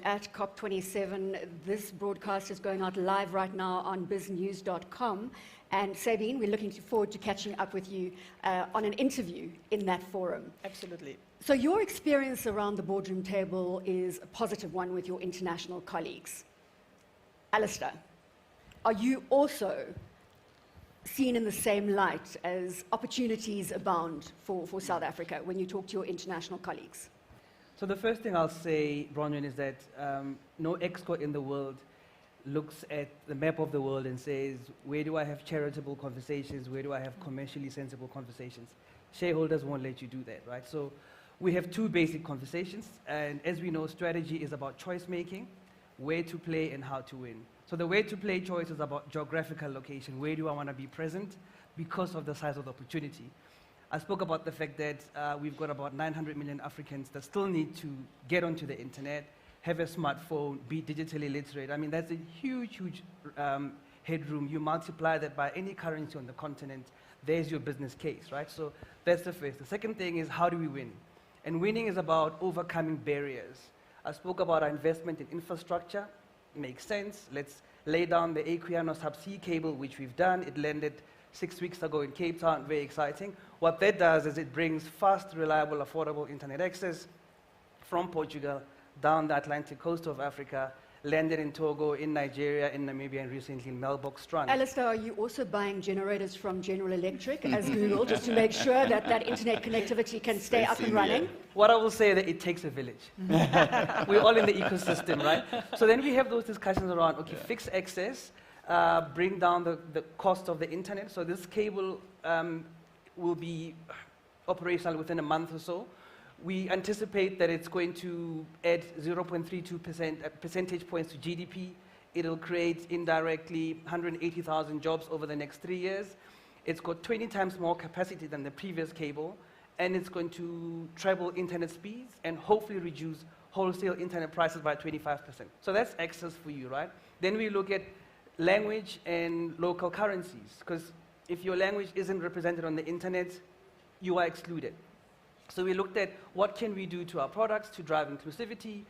At COP27, this broadcast is going out live right now on biznews.com. And Sabine, we're looking forward to catching up with you on an interview in that forum. Absolutely. So your experience around the boardroom table is a positive one with your international colleagues. Alistair, are you also seen in the same light as opportunities abound for South Africa when you talk to your international colleagues? So the first thing I'll say, Bronwyn, is that no exco in the world looks at the map of the world and says, where do I have charitable conversations? Where do I have commercially sensible conversations? Shareholders won't let you do that, right? So we have 2 basic conversations. And as we know, strategy is about choice making, where to play and how to win. So the way to play choice is about geographical location. Where do I want to be present because of the size of the opportunity? I spoke about the fact that we've got about 900 million Africans that still need to get onto the internet, have a smartphone, be digitally literate. I mean, that's a huge, huge headroom. You multiply that by any currency on the continent, there's your business case, right? So that's the first. The second thing is, how do we win? And winning is about overcoming barriers. I spoke about our investment in infrastructure. Makes sense. Let's lay down the Equiano subsea cable, which we've done. It landed 6 weeks ago in Cape Town, very exciting. What that does is it brings fast, reliable, affordable internet access from Portugal down the Atlantic coast of Africa. landed in Togo, in Nigeria, in Namibia, and recently in Mailbox Strand. Alistair, are you also buying generators from General Electric as Google just to make sure that that internet connectivity can stay up and running? What I will say that it takes a village. We're all in the ecosystem, right? So then we have those discussions around, okay, fixed access, bring down the cost of the internet. So this cable will be operational within a month or so. We anticipate that it's going to add 0.32% percentage points to GDP. It'll create indirectly 180,000 jobs over the next 3 years. It's got 20 times more capacity than the previous cable, and it's going to treble internet speeds and hopefully reduce wholesale internet prices by 25%. So that's access for you, right? Then we look at language and local currencies, because if your language isn't represented on the internet, you are excluded. So we looked at what can we do to our products to drive inclusivity.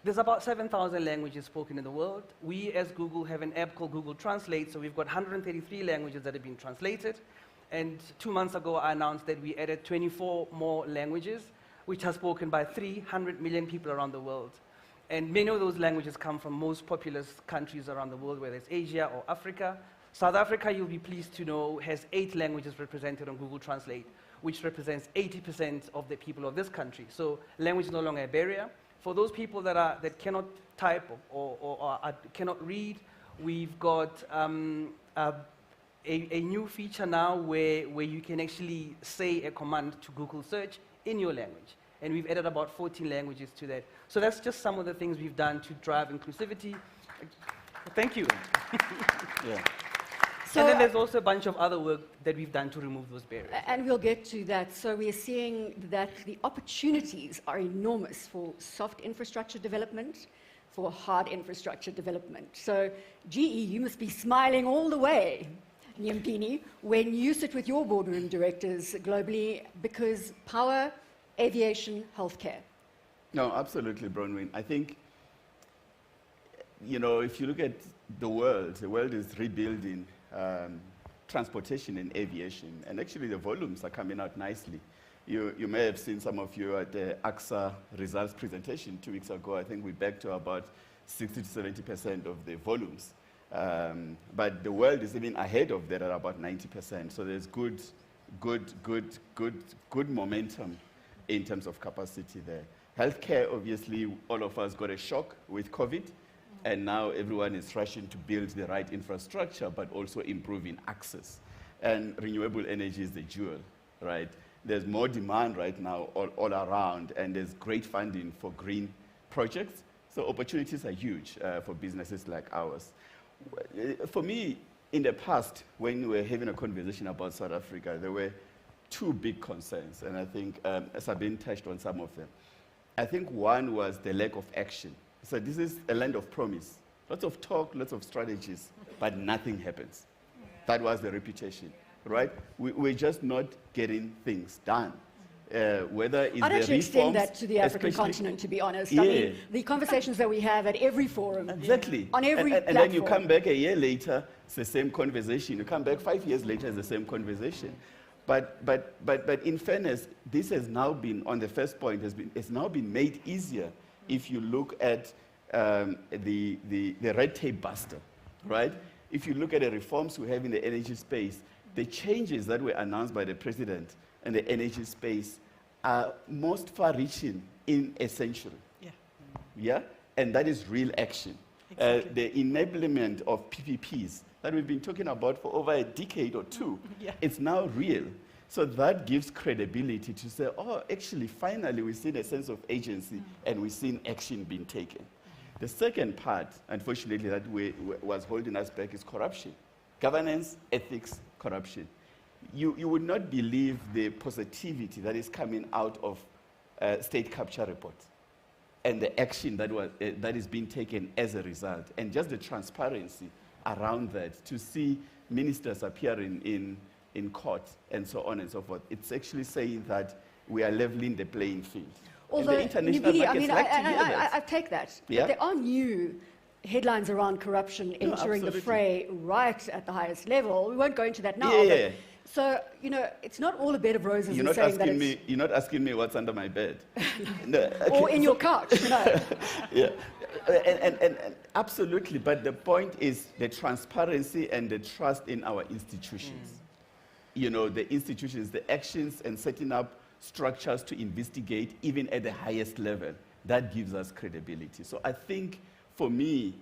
There's about 7,000 languages spoken in the world. We, as Google, have an app called Google Translate, so we've got 133 languages that have been translated. And 2 months ago, I announced that we added 24 more languages, which are spoken by 300 million people around the world. And many of those languages come from most populous countries around the world, whether it's Asia or Africa. South Africa, you'll be pleased to know, has 8 languages represented on Google Translate, which represents 80% of the people of this country. So language is no longer a barrier. For those people that cannot type or cannot read, we've got a new feature now where you can actually say a command to Google search in your language. And we've added about 14 languages to that. So that's just some of the things we've done to drive inclusivity. Thank you. Yeah. So, and then there's also a bunch of other work that we've done to remove those barriers. and we'll get to that. So we are seeing that the opportunities are enormous for soft infrastructure development, for hard infrastructure development. So GE, you must be smiling all the way, Nyampini, when you sit with your boardroom directors globally, because power, aviation, healthcare. No, absolutely, Bronwyn. I think, you know, if you look at the world is rebuilding transportation and aviation, and actually the volumes are coming out nicely. You may have seen some of you at the AXA results presentation 2 weeks ago. I think we're back to about 60 to 70% of the volumes. But the world is even ahead of that at about 90%. So there's good momentum in terms of capacity there. Healthcare, obviously, all of us got a shock with COVID. And now everyone is rushing to build the right infrastructure, but also improving access. And renewable energy is the jewel, right? There's more demand right now all around, and there's great funding for green projects. So opportunities are huge for businesses like ours. For me, in the past, when we were having a conversation about South Africa, there were 2 big concerns, and I think Sabine touched on some of them. I think one was the lack of action. So this is a land of promise. Lots of talk, lots of strategies, but nothing happens. That was the reputation, right? We're just not getting things done. Whether it's I'd the actually extend that reforms, to the African continent, to be honest. Yeah. I mean, the conversations that we have at every forum, exactly. on every and platform. then you come back a year later, it's the same conversation. You come back 5 years later, it's the same conversation. But in fairness, this has now been, on the first point, it's now been made easier if you look at the red tape buster, right? If you look at the reforms we have in the energy space, the changes that were announced by the president in the energy space are most far-reaching in a century. Yeah. Yeah? And that is real action. Exactly. The enablement of PPPs that we've been talking about for over a decade or 2, Yeah. it's now real. So that gives credibility to say, oh, actually, finally, we've seen a sense of agency and we've seen action being taken. The second part, unfortunately, that was holding us back is corruption. Governance, ethics, corruption. You would not believe the positivity that is coming out of state capture reports and the action that is being taken as a result, and just the transparency around that, to see ministers appearing in court and so on and so forth. It's actually saying that we are leveling the playing field. Although, and the international Nibidi, I markets mean, like to hear that. I take that. Yeah. But there are new headlines around corruption entering the absolutely. fray right at the highest level. We won't go into that now. Yeah. So, you know, it's not all a bed of roses. You're not asking me what's under my bed. No, okay, or in your couch, no. Yeah, and absolutely, but the point is the transparency and the trust in our institutions. You know, the institutions, the actions and setting up structures to investigate even at the highest level, that gives us credibility. So I think, for me,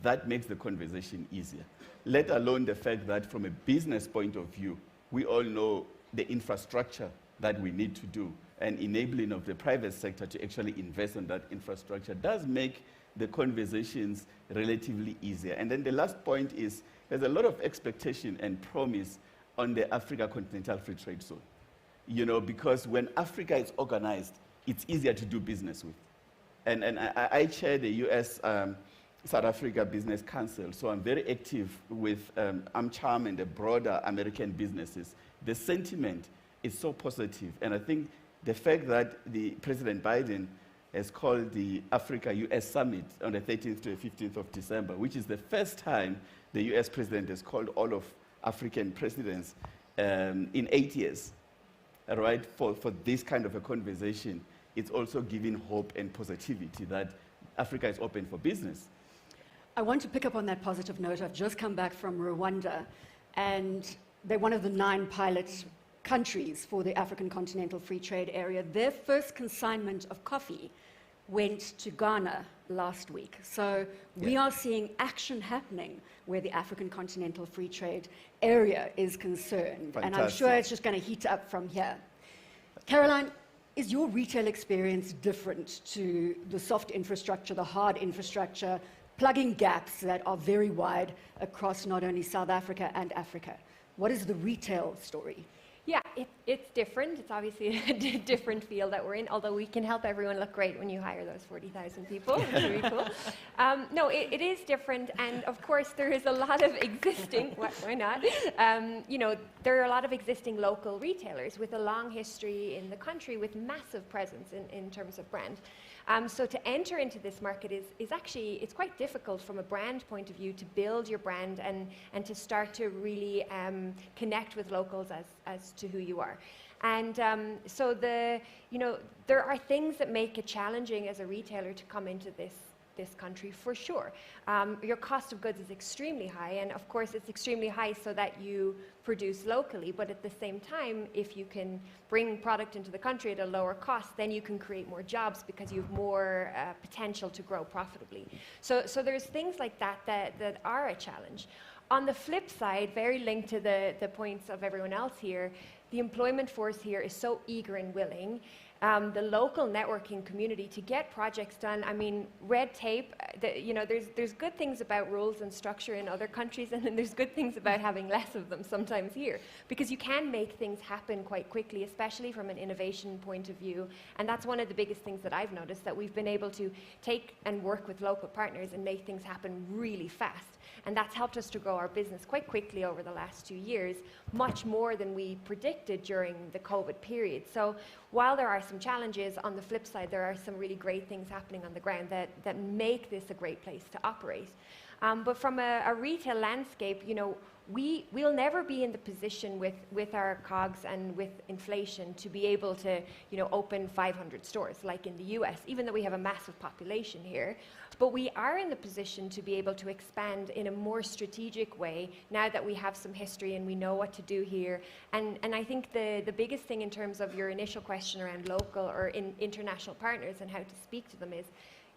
that makes the conversation easier, let alone the fact that from a business point of view, we all know the infrastructure that we need to do, and enabling of the private sector to actually invest in that infrastructure does make the conversations relatively easier. And then the last point is there's a lot of expectation and promise on the Africa Continental Free Trade Zone. You know, because when Africa is organized, it's easier to do business with. And I chair the US South Africa Business Council, so I'm very active with AmCham and the broader American businesses. The sentiment is so positive, and I think the fact that the President Biden has called the Africa-US Summit on the 13th to the 15th of December, which is the first time the US President has called all of African presidents in 8 years, right, for this kind of a conversation. It's also giving hope and positivity that Africa is open for business. I want to pick up on that positive note. I've just come back from Rwanda, and they're one of the 9 pilot countries for the African Continental Free Trade Area. Their first consignment of coffee went to Ghana last week. So we are seeing action happening where the African Continental Free Trade Area is concerned. Fantastic. And I'm sure it's just going to heat up from here. Caroline, is your retail experience different to the soft infrastructure, the hard infrastructure, plugging gaps that are very wide across not only South Africa and Africa? What is the retail story? Yeah, it's different. It's obviously a different field that we're in, although we can help everyone look great when you hire those 40,000 people. It's really cool. No, it is different, and of course there is a lot of existing, why not? You know, there are a lot of existing local retailers with a long history in the country with massive presence in terms of brand. So to enter into this market is actually, it's quite difficult from a brand point of view to build your brand and to start to really connect with locals as to who you are. And so you know, there are things that make it challenging as a retailer to come into this country, for sure. Your cost of goods is extremely high, and of course it's extremely high so that you produce locally, but at the same time, if you can bring product into the country at a lower cost, then you can create more jobs because you have more potential to grow profitably. So there's things like that are a challenge. On the flip side, very linked to the points of everyone else here, the employment force here is so eager and willing. The local networking community to get projects done. I mean, red tape, you know, there's good things about rules and structure in other countries, and then there's good things about having less of them sometimes here, because you can make things happen quite quickly, especially from an innovation point of view. And that's one of the biggest things that I've noticed, that we've been able to take and work with local partners and make things happen really fast. And that's helped us to grow our business quite quickly over the last 2 years, much more than we predicted during the COVID period. So while there are some challenges, on the flip side, there are some really great things happening on the ground that make this a great place to operate. But from a retail landscape, you know, we'll never be in the position with our COGS and with inflation to be able to, you know, open 500 stores like in the US, even though we have a massive population here. But we are in the position to be able to expand in a more strategic way now that we have some history and we know what to do here. And I think the biggest thing in terms of your initial question around local or international partners and how to speak to them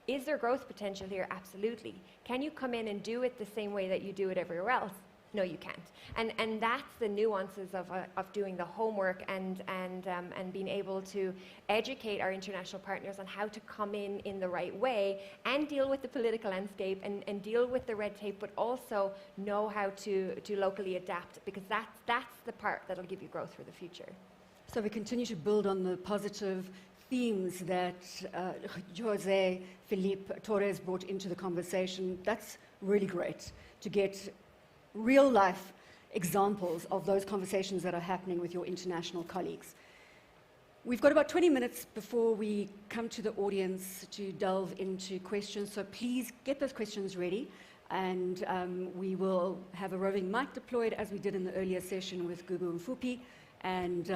is there growth potential here? Absolutely. Can you come in and do it the same way that you do it everywhere else? No, you can't. And that's the nuances of doing the homework and being able to educate our international partners on how to come in the right way and deal with the political landscape and deal with the red tape, but also know how to locally adapt, because that's the part that'll give you growth for the future. So we continue to build on the positive themes that Jose Torres brought into the conversation. That's really great to get real-life examples of those conversations that are happening with your international colleagues. We've got about 20 minutes before we come to the audience to delve into questions, so please get those questions ready. and we will have a roving mic deployed as we did in the earlier session with Gugu and Fupi. And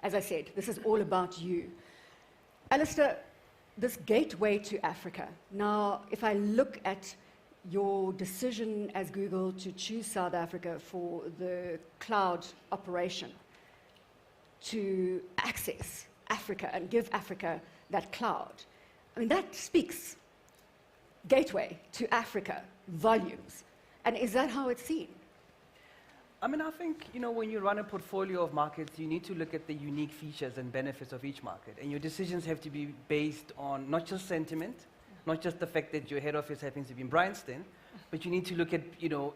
as I said, this is all about you. Alistair, this gateway to Africa. Now, if I look at your decision as Google to choose South Africa for the cloud operation, to access Africa and give Africa that cloud, I mean, that speaks gateway to Africa, volumes. And is that how it's seen? I mean, I think, when you run a portfolio of markets, you need to look at the unique features and benefits of each market. And your decisions have to be based on not just sentiment, not just the fact that your head office happens to be in Bryanston, but you need to look at,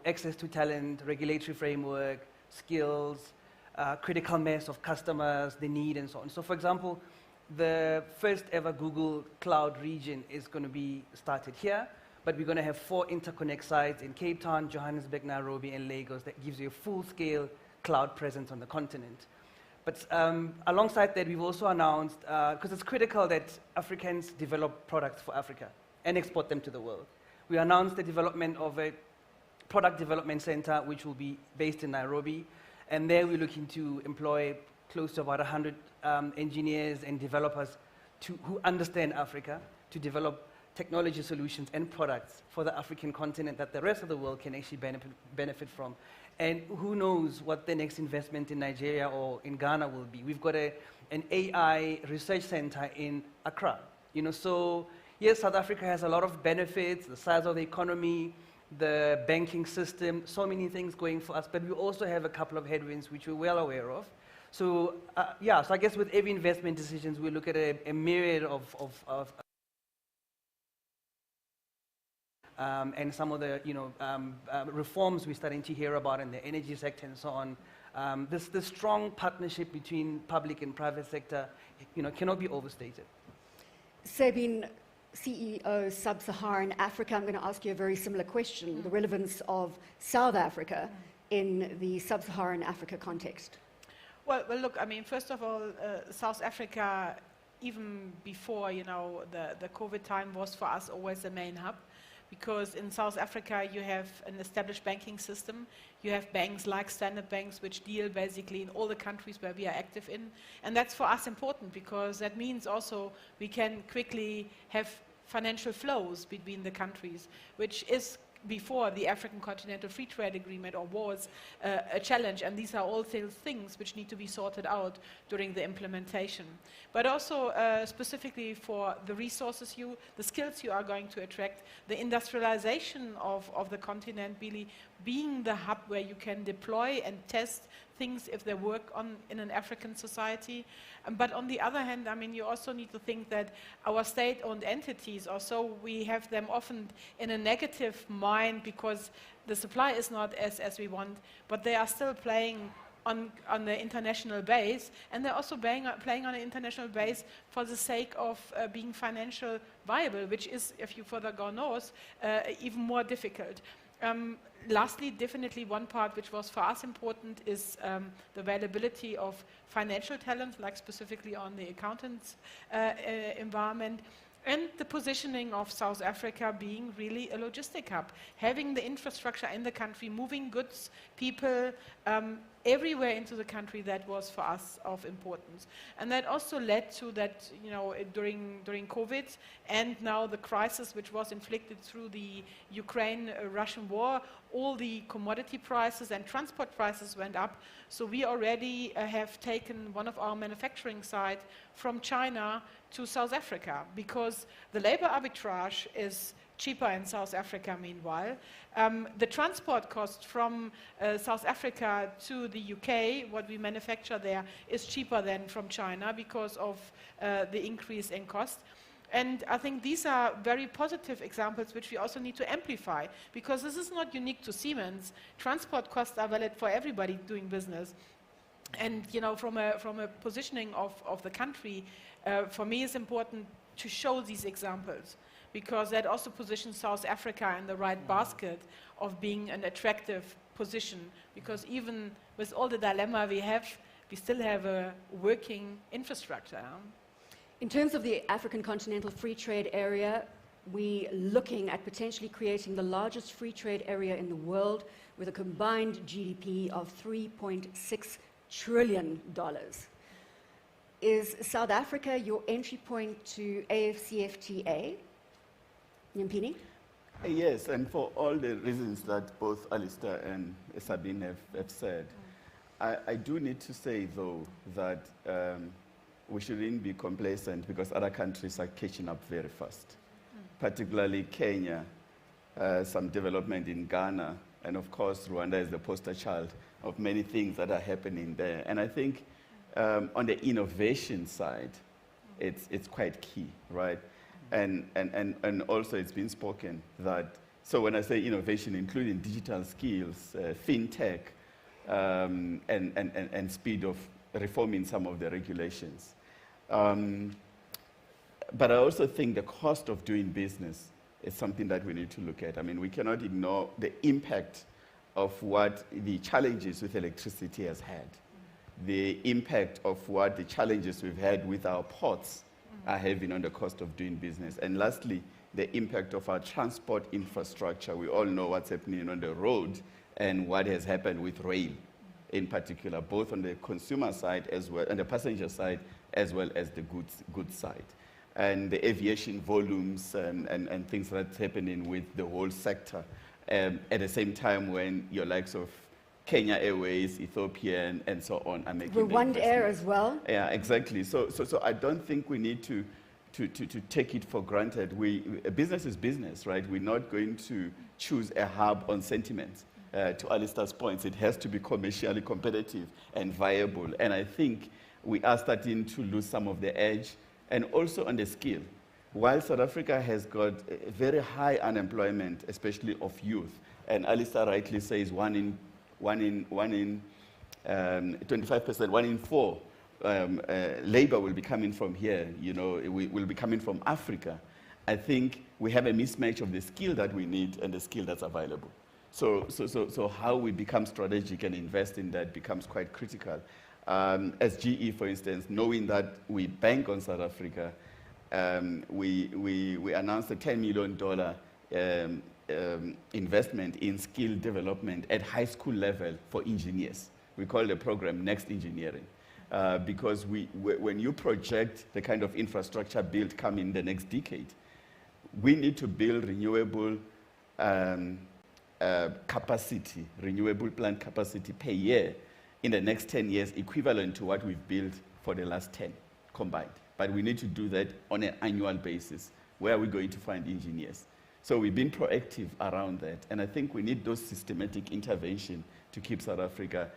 access to talent, regulatory framework, skills, critical mass of customers, the need, and so on. So, for example, the first ever Google Cloud region is going to be started here, but we're going to have 4 interconnect sites in Cape Town, Johannesburg, Nairobi, and Lagos. That gives you a full-scale cloud presence on the continent. But alongside that, we've also announced, because it's critical that Africans develop products for Africa and export them to the world. We announced the development of a product development center, which will be based in Nairobi. And there we're looking to employ close to about 100 engineers and developers who understand Africa, to develop technology solutions and products for the African continent that the rest of the world can actually benefit from. And who knows what the next investment in Nigeria or in Ghana will be. We've got an AI research center in Accra. So yes, South Africa has a lot of benefits, the size of the economy, the banking system, so many things going for us, but we also have a couple of headwinds which we're well aware of. So so I guess with every investment decisions, we look at a myriad of and some of the reforms we're starting to hear about in the energy sector and so on. This strong partnership between public and private sector, cannot be overstated. Sabine, CEO Sub-Saharan Africa, I'm going to ask you a very similar question, the relevance of South Africa in the Sub-Saharan Africa context. Well, look, I mean, first of all, South Africa, even before, the COVID time, was for us always the main hub. Because in South Africa, you have an established banking system. You have banks like Standard Banks, which deal basically in all the countries where we are active in. And that's for us important, because that means also we can quickly have financial flows between the countries, which is, before the African Continental Free Trade Agreement, or was a challenge, and these are all things which need to be sorted out during the implementation. But also specifically for the resources the skills you are going to attract, the industrialization of the continent really being the hub where you can deploy and test things if they work in an African society. But on the other hand, I mean, you also need to think that our state-owned entities, also, we have them often in a negative mind because the supply is not as we want, but they are still playing on the international base, and they're also playing on an international base for the sake of being financial viable, which is, if you further go north, even more difficult. Lastly, definitely one part which was for us important is the availability of financial talent, like specifically on the accountants environment, and the positioning of South Africa being really a logistic hub, having the infrastructure in the country, moving goods, people, everywhere into the country. That was for us of importance. And that also led to that, during COVID, and now the crisis which was inflicted through the Ukraine-Russian war, all the commodity prices and transport prices went up. So we already have taken one of our manufacturing sites from China to South Africa, because the labor arbitrage is cheaper in South Africa meanwhile. The transport cost from South Africa to the UK, what we manufacture there, is cheaper than from China because of the increase in cost. And I think these are very positive examples which we also need to amplify, because this is not unique to Siemens. Transport costs are valid for everybody doing business. And from a positioning of the country, for me it's important to show these examples, because that also positions South Africa in the right basket of being an attractive position, because even with all the dilemma we still have a working infrastructure. In terms of the African Continental Free Trade Area, we're looking at potentially creating the largest free trade area in the world with a combined GDP of $3.6 trillion. Is South Africa your entry point to AfCFTA? Nyampini? Yes, and for all the reasons that both Alistair and Sabine have said, I do need to say, though, that we shouldn't be complacent because other countries are catching up very fast, particularly Kenya, some development in Ghana, and of course, Rwanda is the poster child of many things that are happening there. And I think on the innovation side, it's quite key, right? And also it's been spoken that, so when I say innovation, including digital skills, fintech, and speed of reforming some of the regulations. But I also think the cost of doing business is something that we need to look at. I mean, we cannot ignore the impact of what the challenges with electricity has had, the impact of what the challenges we've had with our ports are having on the cost of doing business. And lastly, the impact of our transport infrastructure. We all know what's happening on the road and what has happened with rail in particular, both on the consumer side as well, and the passenger side, as well as the goods side. And the aviation volumes and things that's happening with the whole sector. At the same time when your likes of Kenya Airways, Ethiopian, and so on are making Rwanda Air as well? Yeah, exactly. So I don't think we need to take it for granted. Business is business, right? We're not going to choose a hub on sentiment. To Alistair's points, it has to be commercially competitive and viable. And I think we are starting to lose some of the edge, and also on the skill. While South Africa has got a very high unemployment, especially of youth, and Alistair rightly says 25%, 1 in 4 labor will be coming from here, will be coming from Africa. I think we have a mismatch of the skill that we need and the skill that's available. So how we become strategic and invest in that becomes quite critical. As GE, for instance, knowing that we bank on South Africa, we announced a $10 million investment in skill development at high school level for engineers. We call the program Next Engineering. Because when you project the kind of infrastructure build coming the next decade, we need to build renewable capacity, renewable plant capacity per year in the next 10 years, equivalent to what we've built for the last 10 combined. But we need to do that on an annual basis. Where are we going to find engineers? So we've been proactive around that. And I think we need those systematic intervention to keep South Africa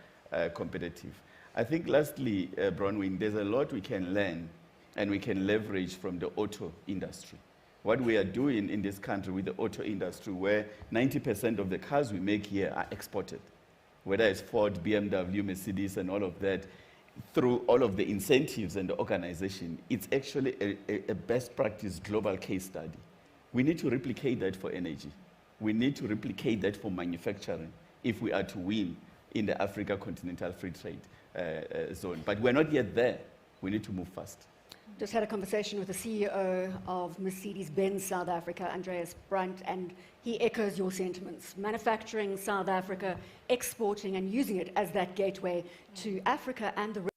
competitive. I think lastly, Bronwyn, there's a lot we can learn and we can leverage from the auto industry. What we are doing in this country with the auto industry, where 90% of the cars we make here are exported, whether it's Ford, BMW, Mercedes, and all of that, through all of the incentives and the organization, it's actually a best practice global case study. We need to replicate that for energy. We need to replicate that for manufacturing if we are to win in the Africa Continental Free Trade Zone. But we're not yet there. We need to move fast. Just had a conversation with the CEO of Mercedes-Benz South Africa, Andreas Brandt, and he echoes your sentiments. Manufacturing South Africa, exporting and using it as that gateway to Africa and the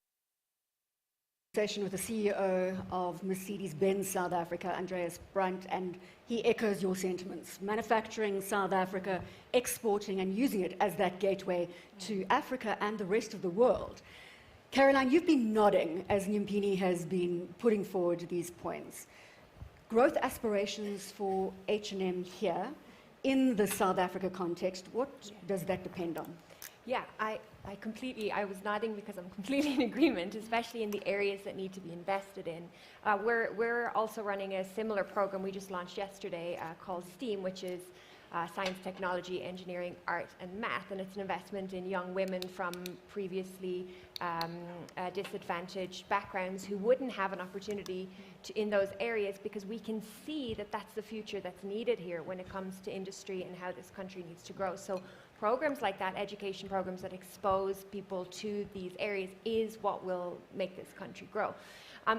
conversation with the CEO of Mercedes-Benz South Africa, Andreas Brandt, and he echoes your sentiments. Manufacturing South Africa, exporting and using it as that gateway to Africa and the rest of the world. Caroline, you've been nodding as Nyampini has been putting forward these points. Growth aspirations for H&M here in the South Africa context, what does that depend on? Yeah, I was nodding because I'm completely in agreement, especially in the areas that need to be invested in. We're also running a similar program we just launched yesterday called STEAM, which is science, technology, engineering, art, and math, and it's an investment in young women from previously disadvantaged backgrounds who wouldn't have an opportunity in those areas, because we can see that that's the future that's needed here when it comes to industry and how this country needs to grow. So programs like that, education programs that expose people to these areas, is what will make this country grow.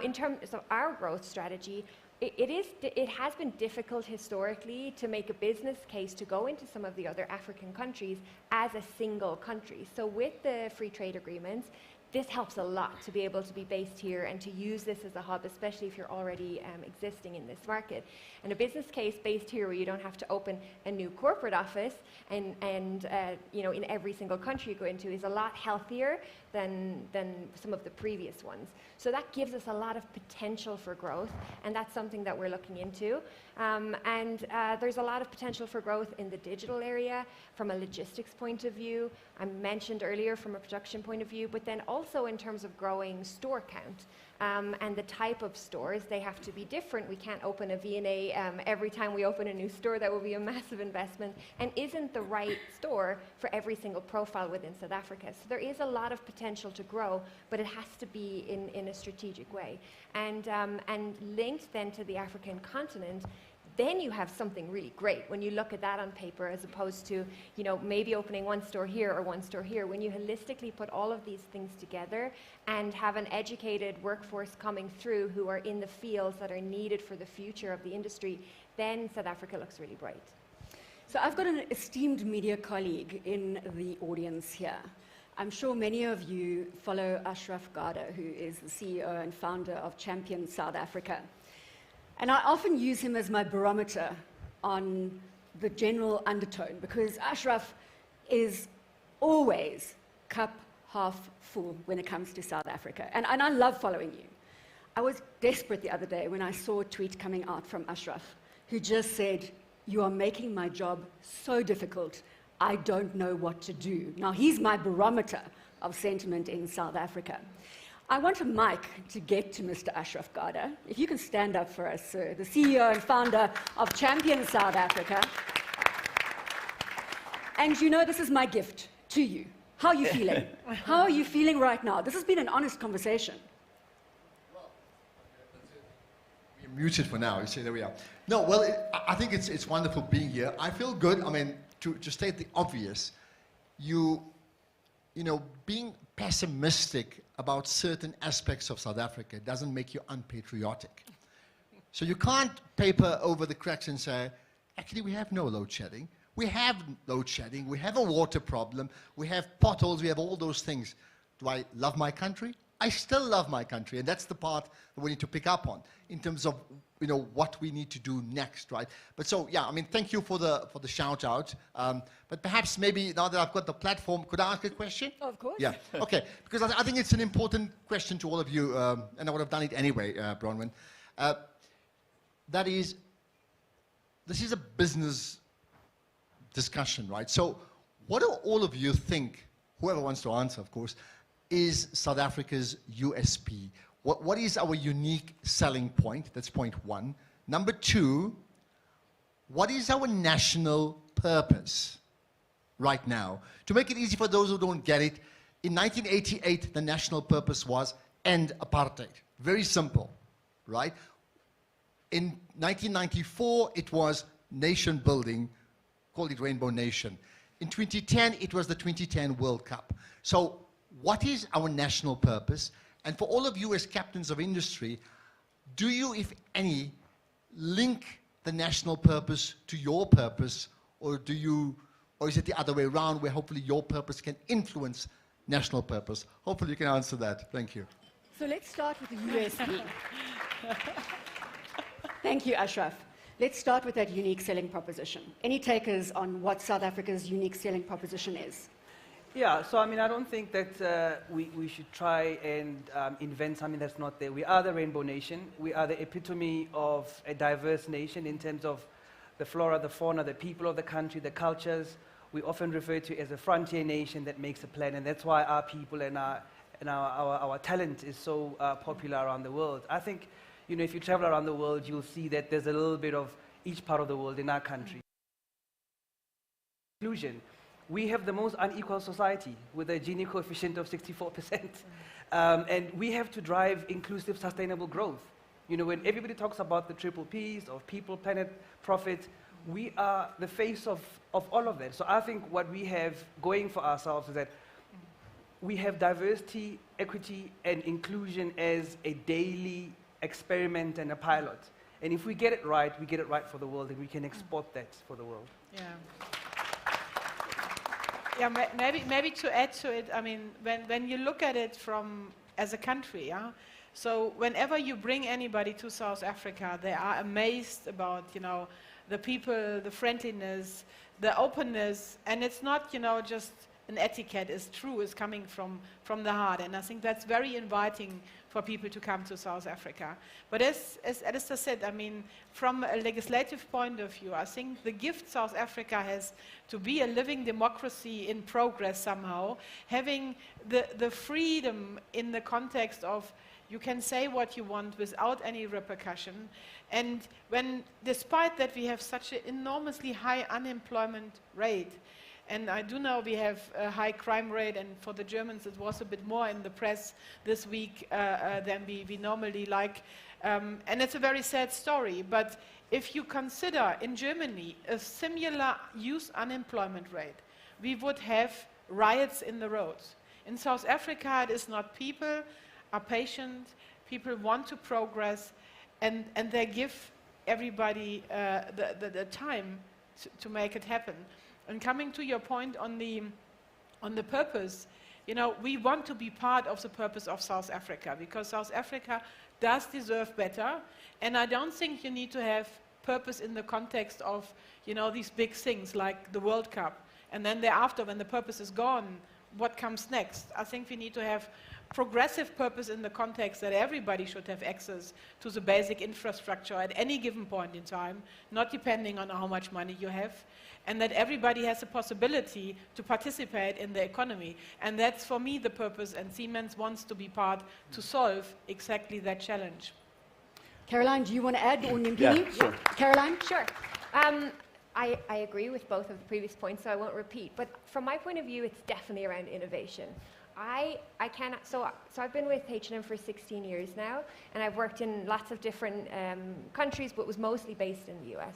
In terms of our growth strategy, it has been difficult historically to make a business case to go into some of the other African countries as a single country. So with the free trade agreements, this helps a lot to be able to be based here and to use this as a hub, especially if you're already existing in this market. And a business case based here where you don't have to open a new corporate office and you know, in every single country you go into is a lot healthier than some of the previous ones. So that gives us a lot of potential for growth, and that's something that we're looking into. There's a lot of potential for growth in the digital area from a logistics point of view. I mentioned earlier from a production point of view, but then also in terms of growing store count. And the type of stores, they have to be different. We can't open a V&A every time we open a new store. That will be a massive investment and isn't the right store for every single profile within South Africa. So there is a lot of potential to grow, but it has to be in a strategic way. And linked then to the African continent, then you have something really great when you look at that on paper, as opposed to, you know, maybe opening one store here or one store here. When you holistically put all of these things together and have an educated workforce coming through who are in the fields that are needed for the future of the industry, then South Africa looks really bright. So I've got an esteemed media colleague in the audience here. I'm sure many of you follow Ashraf Garda, who is the CEO and founder of Champion South Africa. And I often use him as my barometer on the general undertone, because Ashraf is always cup half full when it comes to South Africa. And I love following you. I was desperate the other day when I saw a tweet coming out from Ashraf, who just said, "You are making my job so difficult, I don't know what to do." Now, he's my barometer of sentiment in South Africa. I want a mic to get to Mr. Ashraf Garda. If you can stand up for us, sir, the CEO and founder of Champion South Africa. And you know, this is my gift to you. How are you feeling? How are you feeling right now? This has been an honest conversation. Well, we're muted for now. You see, there we are. No, well, I think it's wonderful being here. I feel good. I mean, to state the obvious, you know, being pessimistic about certain aspects of South Africa doesn't make you unpatriotic. So you can't paper over the cracks and say, actually, we have no load shedding. We have load shedding. We have a water problem. We have potholes. We have all those things. Do I love my country? I still love my country, and that's the part that we need to pick up on in terms of, you know, what we need to do next, right? But so, yeah, I mean, thank you for the shout out. But perhaps maybe now that I've got the platform, could I ask a question? Of course. Yeah, okay, because I think it's an important question to all of you, and I would have done it anyway, Bronwyn. That is, this is a business discussion, right? So what do all of you think, whoever wants to answer, of course, is South Africa's USP? What is our unique selling point? That's point one. Number two, what is our national purpose right now? To make it easy for those who don't get it, in 1988, the national purpose was end apartheid. Very simple, right? In 1994, it was nation building, called it Rainbow Nation. In 2010, it was the 2010 World Cup. So what is our national purpose? And for all of you as captains of industry, do you, if any, link the national purpose to your purpose, or is it the other way around, where hopefully your purpose can influence national purpose? Hopefully you can answer that. Thank you. So let's start with the USP. Thank you, Ashraf. Let's start with that unique selling proposition. Any takers on what South Africa's unique selling proposition is? Yeah, so I mean, I don't think that we should try and invent something that's not there. We are the Rainbow Nation. We are the epitome of a diverse nation in terms of the flora, the fauna, the people of the country, the cultures. We often refer to it as a frontier nation that makes a plan, and that's why our people and our talent is so popular around the world. I think, you know, if you travel around the world, you'll see that there's a little bit of each part of the world in our country. Inclusion. We have the most unequal society with a Gini coefficient of 64%. And we have to drive inclusive, sustainable growth. You know, when everybody talks about the triple Ps of people, planet, profit, we are the face of all of that. So I think what we have going for ourselves is that we have diversity, equity, and inclusion as a daily experiment and a pilot. And if we get it right for the world, and we can export that for the world. Yeah. Yeah, maybe to add to it, I mean, when you look at it from as a country, yeah. So whenever you bring anybody to South Africa, they are amazed about, you know, the people, the friendliness, the openness, and it's not, you know, just an etiquette. It's true. It's coming from the heart, and I think that's very inviting for people to come to South Africa. But as Alistair said, I mean, from a legislative point of view, I think the gift South Africa has to be a living democracy in progress somehow, having the freedom in the context of you can say what you want without any repercussion. And when, despite that we have such an enormously high unemployment rate, and I do know we have a high crime rate, and for the Germans it was a bit more in the press this week than we normally like. And it's a very sad story, but if you consider in Germany a similar youth unemployment rate, we would have riots in the roads. In South Africa it is not. People are patient, people want to progress, and they give everybody the time to make it happen. And coming to your point on the purpose, you know, we want to be part of the purpose of South Africa, because South Africa does deserve better, and I don't think you need to have purpose in the context of, you know, these big things like the World Cup, and then thereafter, when the purpose is gone, what comes next? I think we need to have progressive purpose in the context that everybody should have access to the basic infrastructure at any given point in time, not depending on how much money you have, and that everybody has a possibility to participate in the economy. And that's, for me, the purpose, and Siemens wants to be part to solve exactly that challenge. Caroline, do you want to add, or Nimpini? Yeah, sure. Caroline? Sure. I agree with both of the previous points, so I won't repeat. But from my point of view, it's definitely around innovation. I cannot, so I've been with H&M for 16 years now, and I've worked in lots of different countries, but was mostly based in the US.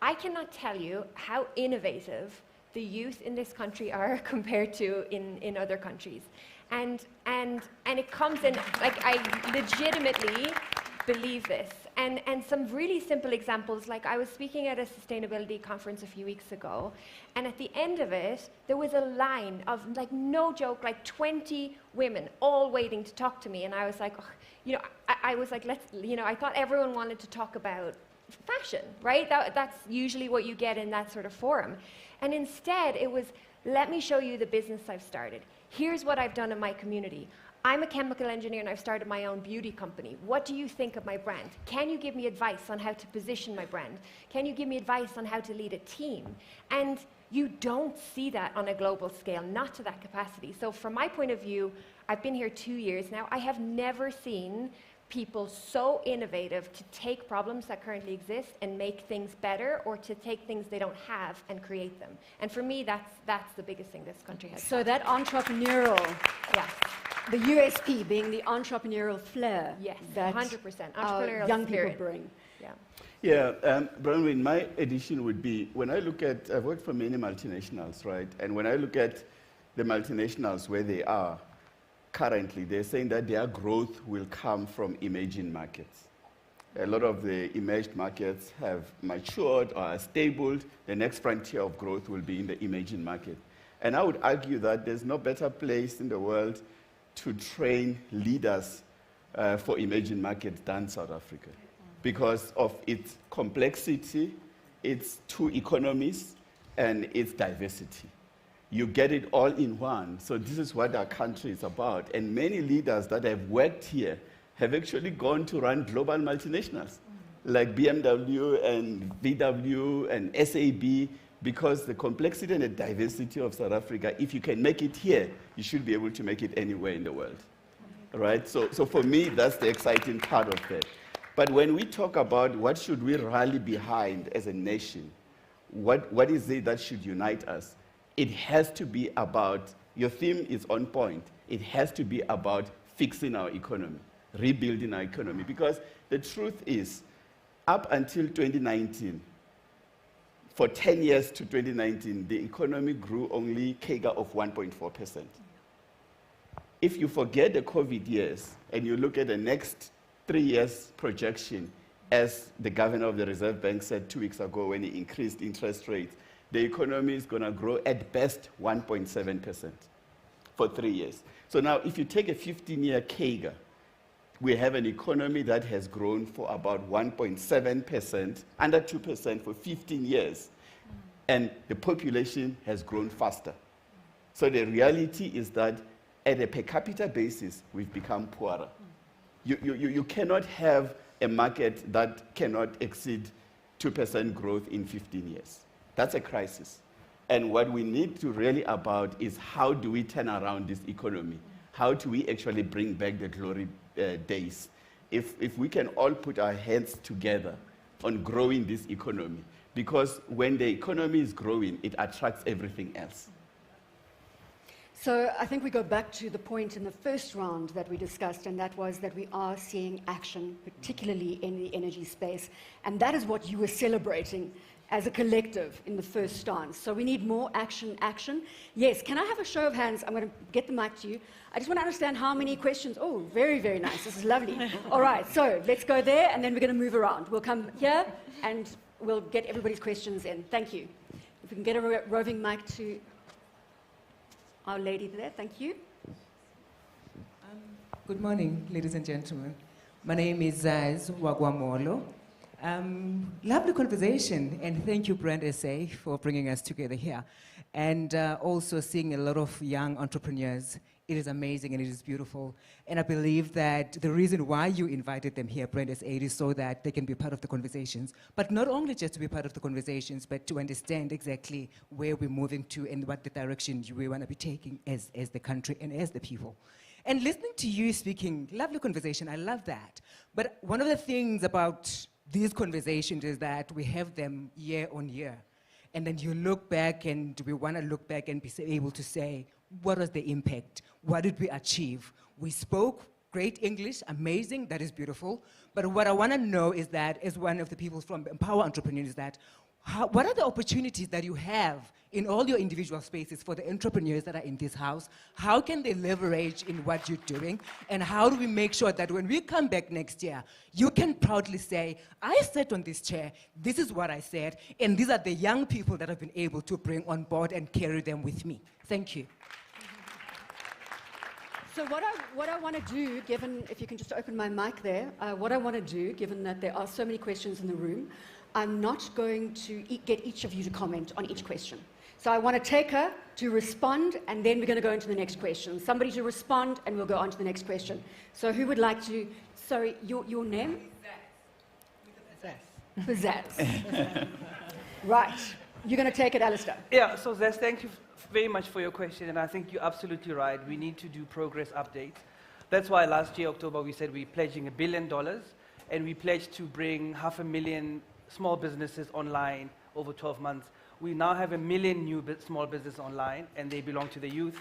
I cannot tell you how innovative the youth in this country are compared to in other countries. And it comes in, like, I legitimately believe this. And some really simple examples, like I was speaking at a sustainability conference a few weeks ago, and at the end of it, there was a line of, like, no joke, like 20 women all waiting to talk to me, and I was like, oh, you know, I was like, let's, you know, I thought everyone wanted to talk about fashion, right? That's usually what you get in that sort of forum. And instead, it was, let me show you the business I've started. Here's what I've done in my community. I'm a chemical engineer and I've started my own beauty company. What do you think of my brand? Can you give me advice on how to position my brand? Can you give me advice on how to lead a team? And you don't see that on a global scale, not to that capacity. So from my point of view, I've been here 2 years now. I have never seen people so innovative to take problems that currently exist and make things better, or to take things they don't have and create them. And for me, that's the biggest thing this country has. So that entrepreneurial, Yes. the USP being the entrepreneurial flair. Yes, that 100%. our Entrepreneurial young spirit. people bring. Yeah. Yeah, Bronwyn, my addition would be, when I look at, I've worked for many multinationals, right? And when I look at the multinationals where they are currently, they're saying that their growth will come from emerging markets. A lot of the emerged markets have matured or are stable. The next frontier of growth will be in the emerging market. And I would argue that there's no better place in the world to train leaders for emerging markets than South Africa, because of its complexity, its two economies, and its diversity. You get it all in one. So this is what our country is about. And many leaders that have worked here have actually gone to run global multinationals, like BMW and VW and SAB, because the complexity and the diversity of South Africa, if you can make it here, you should be able to make it anywhere in the world. Right? So for me, that's the exciting part of that. But when we talk about what should we rally behind as a nation, what is it that should unite us? It has to be about, your theme is on point, it has to be about fixing our economy, rebuilding our economy. Because the truth is, up until 2019, for 10 years to 2019, the economy grew only CAGR of 1.4%. If you forget the COVID years and you look at the next 3 years projection, as the governor of the Reserve Bank said 2 weeks ago when he increased interest rates, the economy is going to grow at best 1.7% for 3 years. So now, if you take a 15-year CAGR, we have an economy that has grown for about 1.7%, under 2% for 15 years. And the population has grown faster. So the reality is that at a per capita basis, we've become poorer. You cannot have a market that cannot exceed 2% growth in 15 years. That's a crisis. And what we need to really about is how do we turn around this economy? How do we actually bring back the glory days? If we can all put our heads together on growing this economy, because when the economy is growing, it attracts everything else. So I think we go back to the point in the first round that we discussed, and that was that we are seeing action, particularly in the energy space. And that is what you were celebrating as a collective in the first stance. So we need more action. Yes, can I have a show of hands? I'm going to get the mic to you. I just want to understand how many questions. Oh, very, very nice. This is lovely. All right, so let's go there, and then we're going to move around. We'll come here, and we'll get everybody's questions in. Thank you. If we can get a roving mic to our lady there. Thank you. Good morning, ladies and gentlemen. My name is Zaz Wagwamolo. Lovely conversation, and thank you, Brand SA, for bringing us together here. And also seeing a lot of young entrepreneurs. It is amazing and it is beautiful. And I believe that the reason why you invited them here, Brand SA, is so that they can be part of the conversations. But not only just to be part of the conversations, but to understand exactly where we're moving to and what the direction we want to be taking as the country and as the people. And listening to you speaking, lovely conversation, I love that. But one of the things about these conversations is that we have them year on year. And then you look back, and we want to look back and be able to say, what was the impact? What did we achieve? We spoke great English, amazing, that is beautiful. But what I want to know is that, as one of the people from Empower Entrepreneurs, is that what are the opportunities that you have in all your individual spaces for the entrepreneurs that are in this house? How can they leverage in what you're doing? And how do we make sure that when we come back next year, you can proudly say, I sat on this chair, this is what I said, and these are the young people that I've been able to bring on board and carry them with me. Thank you. So what I want to do, given, if you can just open my mic there, what I want to do, given that there are so many questions in the room, I'm not going to get each of you to comment on each question. So I want to take her to respond, and then we're going to go into the next question. Somebody to respond, and we'll go on to the next question. So who would like to, sorry, your name? Pizzazz. Right. You're going to take it, Alistair. Yeah, so Zaz, thank you very much for your question, and I think you're absolutely right. We need to do progress updates. That's why last year, October, we said we're pledging $1 billion, and we pledged to bring 500,000 small businesses online over 12 months. We now have 1 million new small businesses online, and they belong to the youth.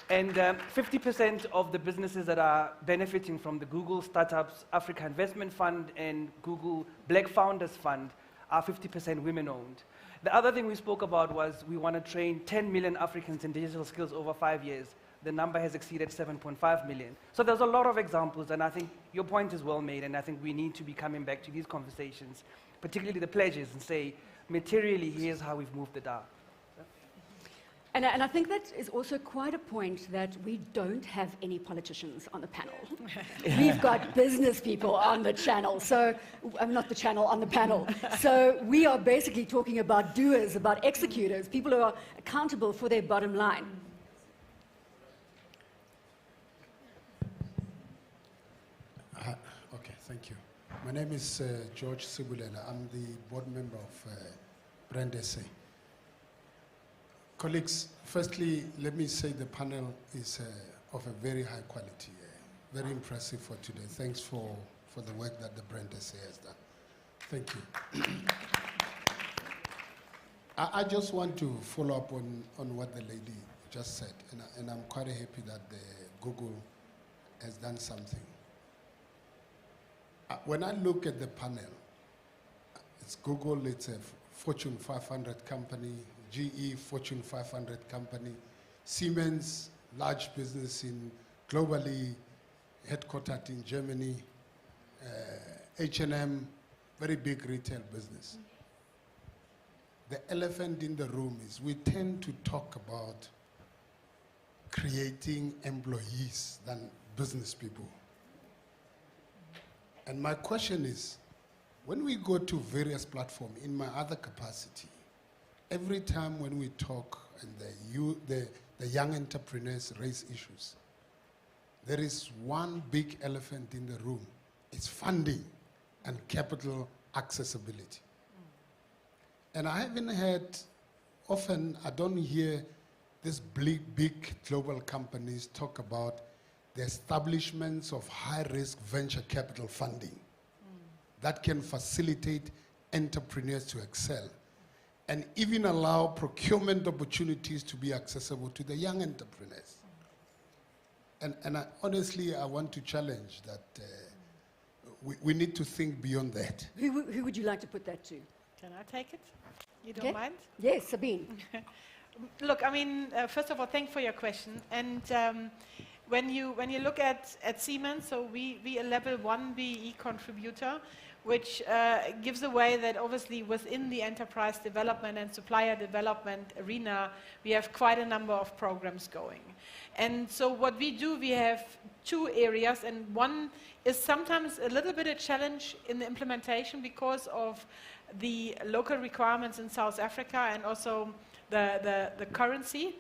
And 50% of the businesses that are benefiting from the Google Startups Africa Investment Fund and Google Black Founders Fund are 50% women-owned. The other thing we spoke about was we want to train 10 million Africans in digital skills over 5 years. The number has exceeded 7.5 million. So there's a lot of examples, and I think your point is well made, and I think we need to be coming back to these conversations, particularly the pledges, and say, materially, here's how we've moved the dial. And I think that is also quite a point that we don't have any politicians on the panel. We've got business people on the channel, so I'm not the channel, on the panel. So we are basically talking about doers, about executors, people who are accountable for their bottom line. Okay, thank you. My name is George Sibulela. I'm the board member of Brand SA. Colleagues, firstly, let me say the panel is of a very high quality, very impressive for today. Thanks for the work that the Brand SA has done. Thank you. I just want to follow up on what the lady just said, and I'm quite happy that Google has done something. When I look at the panel, it's Google, it's a Fortune 500 company, GE, Fortune 500 company, Siemens, large business globally headquartered in Germany, H&M, very big retail business. The elephant in the room is we tend to talk about creating employees than business people. And my question is, when we go to various platforms, in my other capacity, every time when we talk and the young entrepreneurs raise issues, there is one big elephant in the room. It's funding and capital accessibility. And I haven't heard, often I don't hear these big global companies talk about the establishments of high-risk venture capital funding that can facilitate entrepreneurs to excel and even allow procurement opportunities to be accessible to the young entrepreneurs. And honestly, I want to challenge that we need to think beyond that. Who would you like to put that to? Can I take it? You don't mind? Yes, Sabine. Look, I mean, first of all, thank you for your question. And when you look at Siemens, so we a level 1 BE contributor, which gives away that obviously within the enterprise development and supplier development arena, we have quite a number of programs going. And so what we do, we have two areas, and one is sometimes a little bit a challenge in the implementation because of the local requirements in South Africa and also the currency.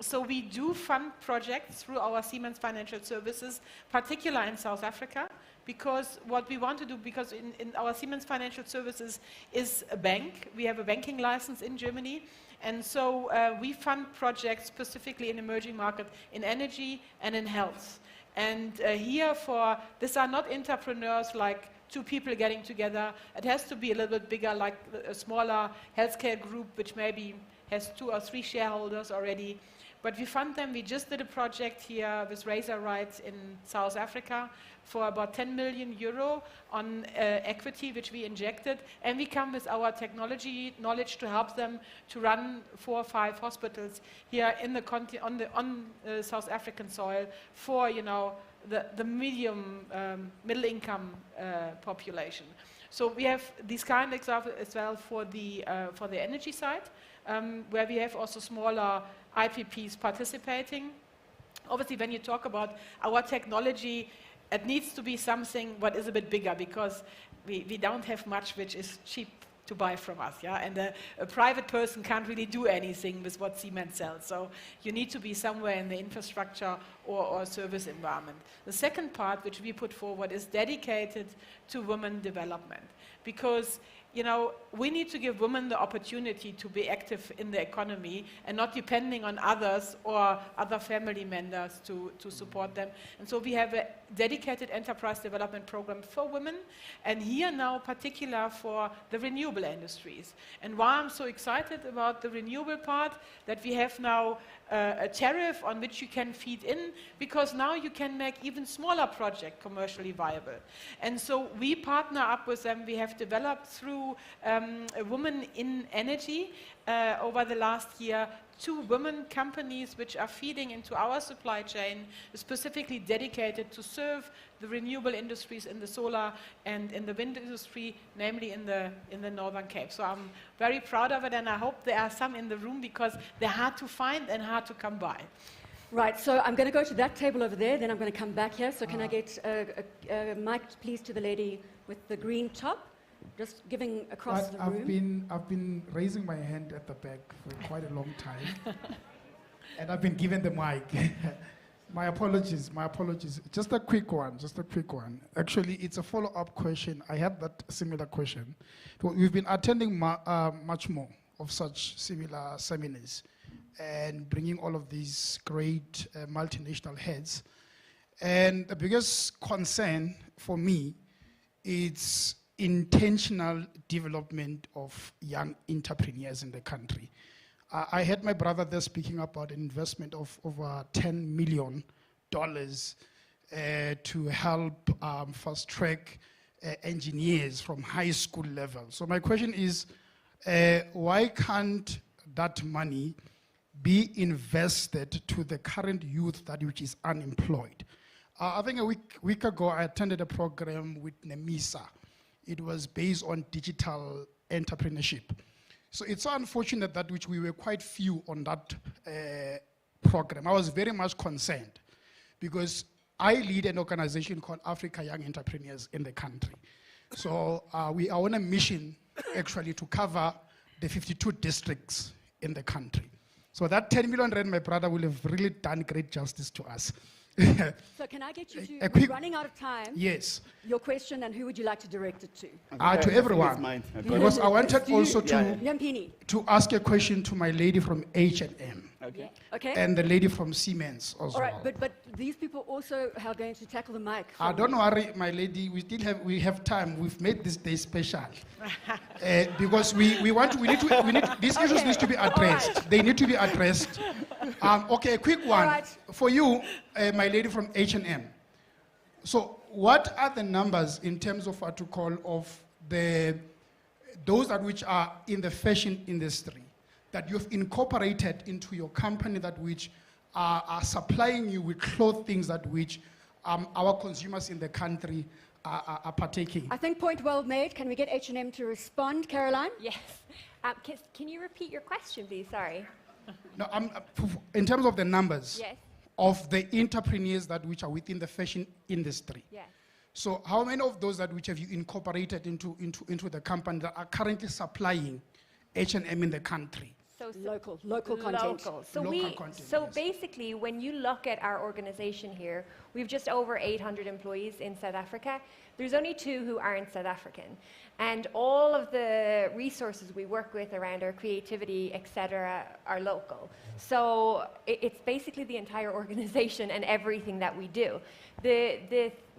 So we do fund projects through our Siemens Financial Services, particularly in South Africa, because what we want to do, because in our Siemens Financial Services is a bank. We have a banking license in Germany. And so we fund projects specifically in emerging markets in energy and in health. And these are not entrepreneurs like two people getting together. It has to be a little bit bigger, like a smaller healthcare group, which maybe has 2 or 3 shareholders already. But we fund them. We just did a project here with Razor Rights in South Africa for about 10 million euro on equity, which we injected. And we come with our technology knowledge to help them to run 4 or 5 hospitals here in the on South African soil for, you know, the middle income population. So we have these kind of examples as well for the energy side, where we have also smaller IPPs participating. Obviously, when you talk about our technology, it needs to be something what is a bit bigger, because we don't have much which is cheap to buy from us, yeah? And a private person can't really do anything with what Siemens sells. So you need to be somewhere in the infrastructure or service environment. The second part, which we put forward, is dedicated to women development, because you know, we need to give women the opportunity to be active in the economy and not depending on others or other family members to support them. And so we have a dedicated enterprise development program for women, and here now particular for the renewable industries. And why I'm so excited about the renewable part, that we have now a tariff on which you can feed in, because now you can make even smaller projects commercially viable. And so we partner up with them. We have developed through a woman in energy over the last year 2 women companies which are feeding into our supply chain, specifically dedicated to serve the renewable industries in the solar and in the wind industry, namely in the Northern Cape. So I'm very proud of it, and I hope there are some in the room, because they're hard to find and hard to come by. Right, so I'm going to go to that table over there, then I'm going to come back here. So can I get a mic, please, to the lady with the green top? Just giving across the room. I've been raising my hand at the back for quite a long time. And I've been given the mic. My apologies. Just a quick one. Actually, it's a follow-up question. I had that similar question. We've been attending much more of such similar seminars and bringing all of these great multinational heads. And the biggest concern for me is intentional development of young entrepreneurs in the country. I had my brother there speaking about an investment of over $10 million to help fast-track engineers from high school level. So my question is, why can't that money be invested to the current youth which is unemployed? I think a week ago, I attended a program with NEMISA it was based on digital entrepreneurship. So it's so unfortunate that which we were quite few on that program. I was very much concerned because I lead an organization called Africa Young Entrepreneurs in the country. So we are on a mission actually to cover the 52 districts in the country. So that 10 million rand, my brother, will have really done great justice to us. So can I get you to, a quick, we're running out of time. Yes. Your question, and who would you like to direct it to? To everyone. Because I wanted also to ask a question to my lady from H&M. Okay. Okay. And the lady from Siemens also. All right, but these people also are going to tackle the mic. Don't worry, my lady. We have time. We've made this day special because these issues need to be addressed. Right. They need to be addressed. Okay, a quick one for you, my lady from H&M. So, what are the numbers in terms of what to call of those that which are in the fashion industry that you've incorporated into your company that which are supplying you with things that which our consumers in the country are partaking? I think point well made. Can we get H&M to respond, Caroline? Yes. Can you repeat your question, please? Sorry. No, in terms of the numbers yes. of the entrepreneurs that which are within the fashion industry. Yes. So how many of those that which have you incorporated into the company that are currently supplying H&M in the country? So local content. So basically, when you look at our organization here, we've just over 800 employees in South Africa. There's only 2 who aren't South African. And all of the resources we work with around our creativity, etc., are local. So it's basically the entire organization and everything that we do.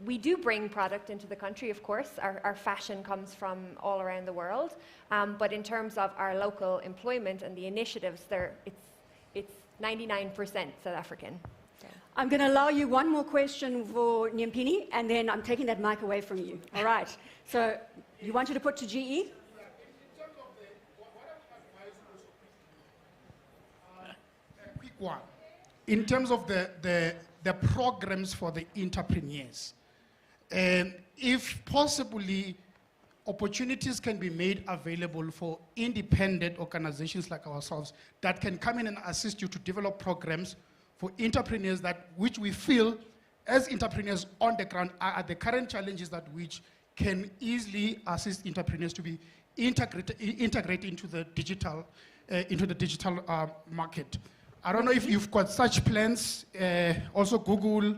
We do bring product into the country, of course. Our fashion comes from all around the world. But in terms of our local employment and the initiatives, it's 99% South African. So. I'm going to allow you one more question for Nyampini, and then I'm taking that mic away from you. All right. So you wanted to put to GE? Quick one. In terms of the programs for the entrepreneurs, if possibly opportunities can be made available for independent organizations like ourselves that can come in and assist you to develop programs for entrepreneurs which we feel as entrepreneurs on the ground are the current challenges that which can easily assist entrepreneurs to be integrated into the digital market. I don't know if you've got such plans, also Google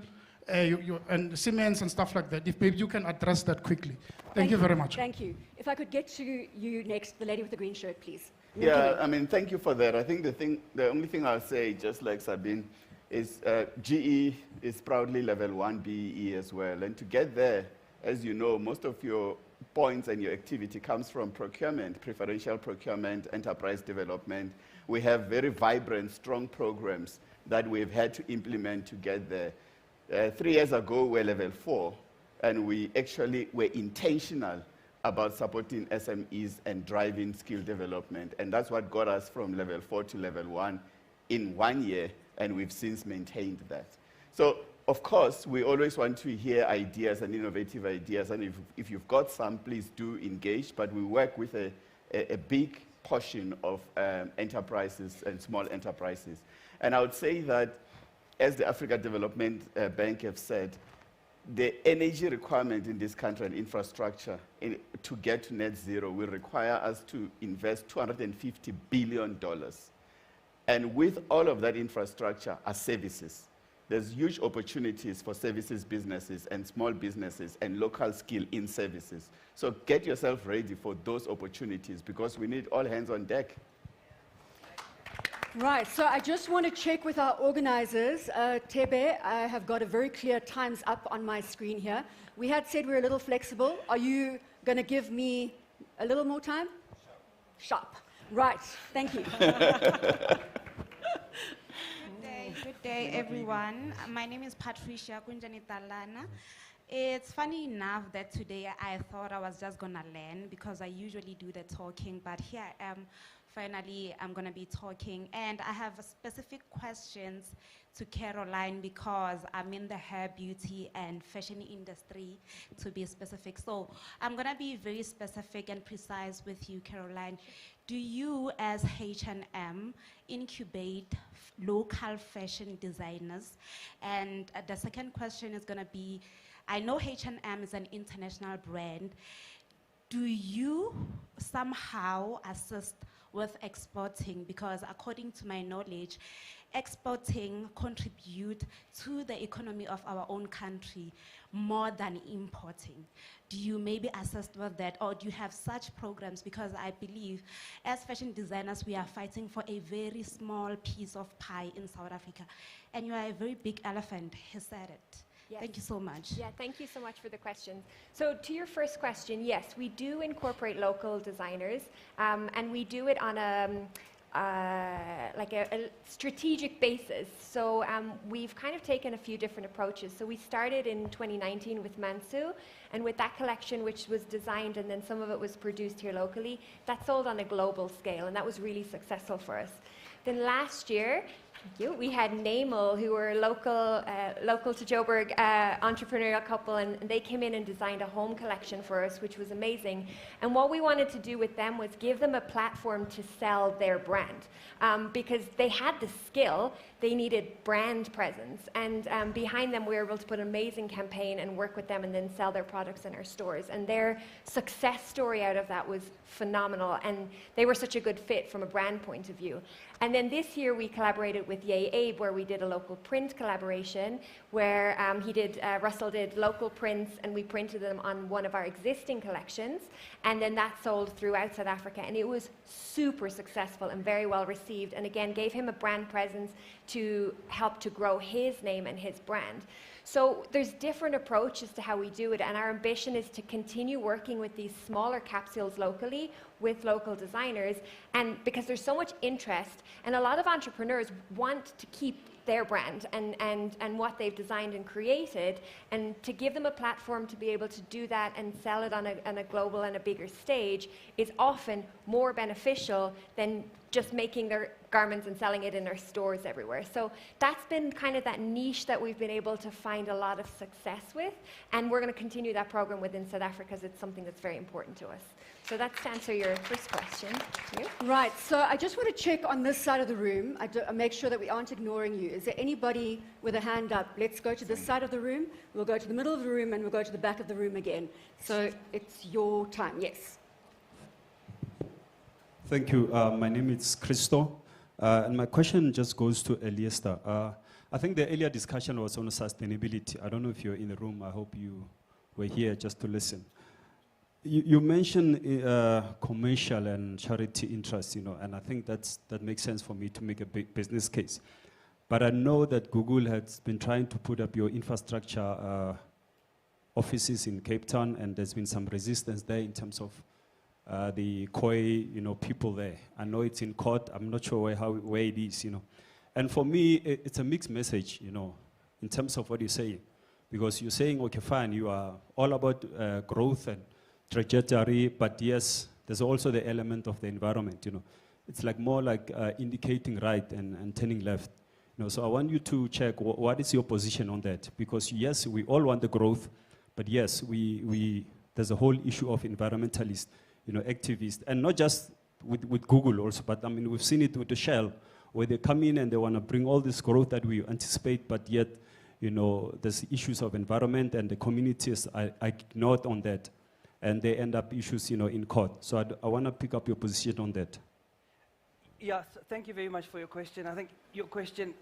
and Siemens and stuff like that. If maybe you can address that quickly. Thank you very much. Thank you. If I could get to you next, the lady with the green shirt, please. Yeah, I mean, thank you for that. I think the only thing I'll say, just like Sabine, is GE is proudly level 1 BEE as well. And to get there, as you know, most of your points and your activity comes from procurement, preferential procurement, enterprise development. We have very vibrant, strong programs that we've had to implement to get there. 3 years ago, we were level 4, and we actually were intentional about supporting SMEs and driving skill development. And that's what got us from level 4 to level 1 in 1 year, and we've since maintained that. So, of course, we always want to hear ideas and innovative ideas, and if you've got some, please do engage, but we work with a big portion of enterprises and small enterprises. And I would say that, as the Africa Development Bank have said, the energy requirement in this country and infrastructure to get to net zero will require us to invest $250 billion. And with all of that infrastructure are services. There's huge opportunities for services businesses and small businesses and local skill in services. So get yourself ready for those opportunities because we need all hands on deck. Right, so I just want to check with our organizers. Tebe, I have got a very clear time's up on my screen here. We had said we're a little flexible. Are you going to give me a little more time? Sharp. Right, thank you. Good day, everyone. My name is Patricia Kunjanitalana. It's funny enough that today I thought I was just going to learn because I usually do the talking, but here I am finally I'm going to be talking. And I have specific questions to Caroline because I'm in the hair, beauty, and fashion industry, to be specific. So I'm going to be very specific and precise with you, Caroline. Do you, as H&M, incubate local fashion designers? And the second question is going to be, I know H&M is an international brand. Do you somehow assist with exporting? Because according to my knowledge, exporting contribute to the economy of our own country more than importing. Do you maybe assist with that, or do you have such programs? Because I believe as fashion designers, we are fighting for a very small piece of pie in South Africa. And you are a very big elephant, he said it. Yes. Thank you so much. Yeah, thank you so much for the questions. So to your first question, yes, we do incorporate local designers, and we do it on a strategic basis. So we've kind of taken a few different approaches. So we started in 2019 with Mansu, and with that collection, which was designed and then some of it was produced here locally, that sold on a global scale, and that was really successful for us. Then last year, we had Namel, who were local to Joburg entrepreneurial couple, and they came in and designed a home collection for us, which was amazing. And what we wanted to do with them was give them a platform to sell their brand, because they had the skill, they needed brand presence, and behind them we were able to put an amazing campaign and work with them and then sell their products in our stores. And their success story out of that was phenomenal, and they were such a good fit from a brand point of view. And then this year we collaborated with Yay Abe, where we did a local print collaboration, where Russell did local prints, and we printed them on one of our existing collections, and then that sold throughout South Africa, and it was super successful and very well received, and again gave him a brand presence to help to grow his name and his brand. So there's different approaches to how we do it, and our ambition is to continue working with these smaller capsules locally with local designers, and because there's so much interest, and a lot of entrepreneurs want to keep their brand and what they've designed and created, and to give them a platform to be able to do that and sell it on a global and a bigger stage is often more beneficial than just making their garments and selling it in our stores everywhere. So that's been kind of that niche that we've been able to find a lot of success with, and we're going to continue that program within South Africa because it's something that's very important to us. So that's to answer your first question. You? Right, so I just want to check on this side of the room. I make sure that we aren't ignoring you. Is there anybody with a hand up? Let's go to this side of the room, we'll go to the middle of the room, and we'll go to the back of the room again. So it's your time, yes. Thank you. My name is Christo, and my question just goes to Eliesta. I think the earlier discussion was on sustainability. I don't know if you're in the room. I hope you were here just to listen. You mentioned commercial and charity interests, and I think that makes sense for me to make a big business case. But I know that Google has been trying to put up your infrastructure offices in Cape Town, and there's been some resistance there in terms of the Khoi, people there. I know it's in court. I'm not sure where it is, And for me, it's a mixed message, in terms of what you're saying, because you're saying, okay, fine, you are all about growth and trajectory, but yes, there's also the element of the environment, It's like more like indicating right and turning left. So I want you to check what is your position on that, because yes, we all want the growth, but yes, there's a whole issue of environmentalists, activists, and not just with Google also, but I mean, we've seen it with the Shell, where they come in and they want to bring all this growth that we anticipate, but yet, there's issues of environment, and the communities are ignored on that, and they end up issues, in court. So I want to pick up your position on that. Yeah, thank you very much for your question. I think your question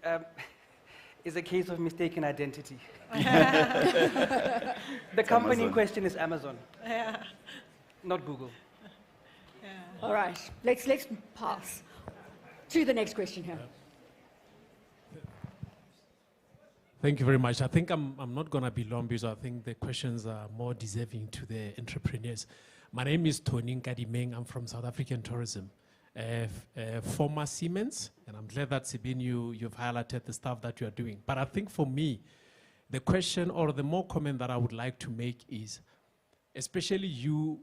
is a case of mistaken identity. The company Amazon. in question is Amazon, Yeah. not Google. Yeah. All right, let's pass to the next question here. Thank you very much. I think I'm not going to be long because I think the questions are more deserving to the entrepreneurs. My name is Tony Nkadimeng. I'm from South African Tourism, former Siemens, and I'm glad that Sabine, you've highlighted the stuff that you are doing. But I think for me, the question or the more comment that I would like to make is, especially you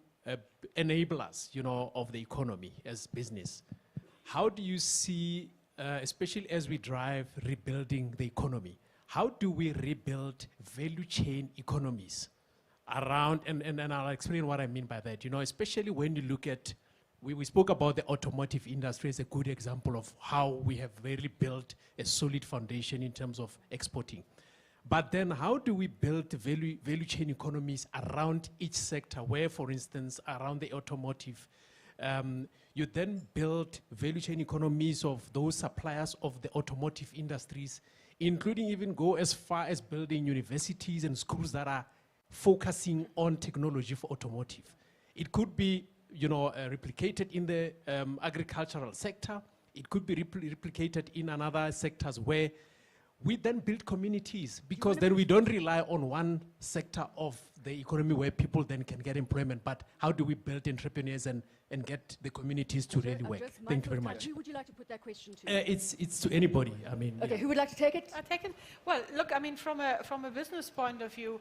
enablers, of the economy as business. how do you see, especially as we drive rebuilding the economy, how do we rebuild value chain economies around, and I'll explain what I mean by that, you know, especially when you look at, we spoke about the automotive industry as a good example of how we have really built a solid foundation in terms of exporting. But then how do we build value chain economies around each sector where, for instance, around the automotive, you then build value chain economies of those suppliers of the automotive industries, including even go as far as building universities and schools that are focusing on technology for automotive. It could be, you know, replicated in the agricultural sector. It could be replicated in another sectors where we then build communities, because then we don't rely on one sector of the economy where people then can get employment, but how do we build entrepreneurs and get the communities to really work? Thank you very much. Who would you like to put that question to? It's to anybody, I mean. Okay, yeah. who would like to take it? I take it. Well, look, I mean, from a business point of view,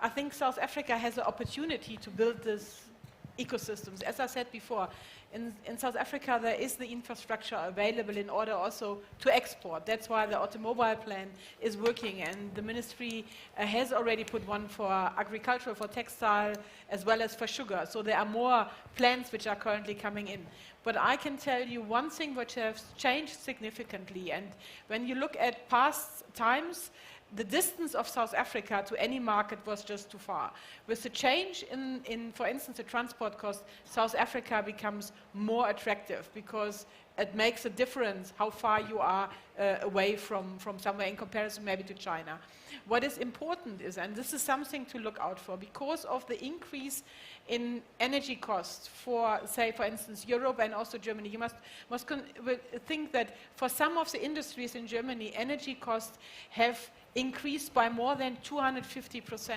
I think South Africa has the opportunity to build this ecosystems. As I said before, in South Africa there is the infrastructure available in order also to export. That's why the automobile plan is working, and the ministry has already put one for agriculture, for textile, as well as for sugar. So there are more plans which are currently coming in. But I can tell you one thing which has changed significantly, and when you look at past times, the distance of South Africa to any market was just too far. With the change in, for instance, the transport cost, South Africa becomes more attractive because it makes a difference how far you are away from somewhere in comparison maybe to China. What is important is, and this is something to look out for, because of the increase in energy costs for, say, for instance, Europe and also Germany, you must think that for some of the industries in Germany, energy costs have increased by more than 250%.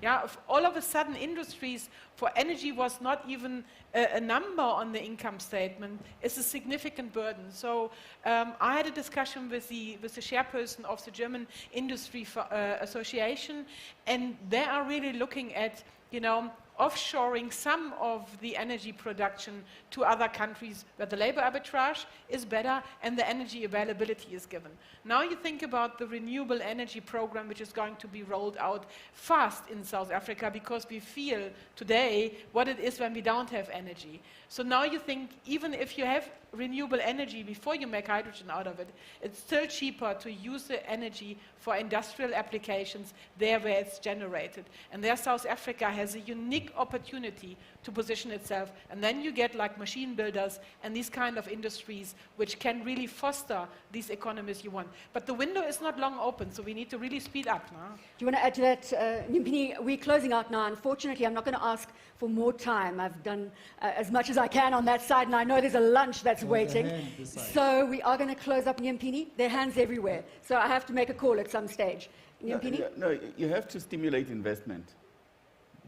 Yeah, all of a sudden industries for energy was not even a number on the income statement. It's a significant burden. So I had a discussion with the chairperson of the German Industry Association, and they are really looking at, you know, offshoring some of the energy production to other countries where the labor arbitrage is better and the energy availability is given. Now you think about the renewable energy program, which is going to be rolled out fast in South Africa, because we feel today what it is when we don't have energy. So now you think, even if you have renewable energy before you make hydrogen out of it, it's still cheaper to use the energy for industrial applications there where it's generated. And there South Africa has a unique opportunity to position itself. And then you get like machine builders and these kind of industries which can really foster these economies you want. But the window is not long open, so we need to really speed up now. Do you want to add to that? Nyimpini, we're closing out now. Unfortunately, I'm not going to ask for more time. I've done as much as I can on that side, and I know there's a lunch that's waiting. So we are going to close up Nyimpini. There are hands everywhere. So I have to make a call at some stage. Nyimpini? No, you have to stimulate investment.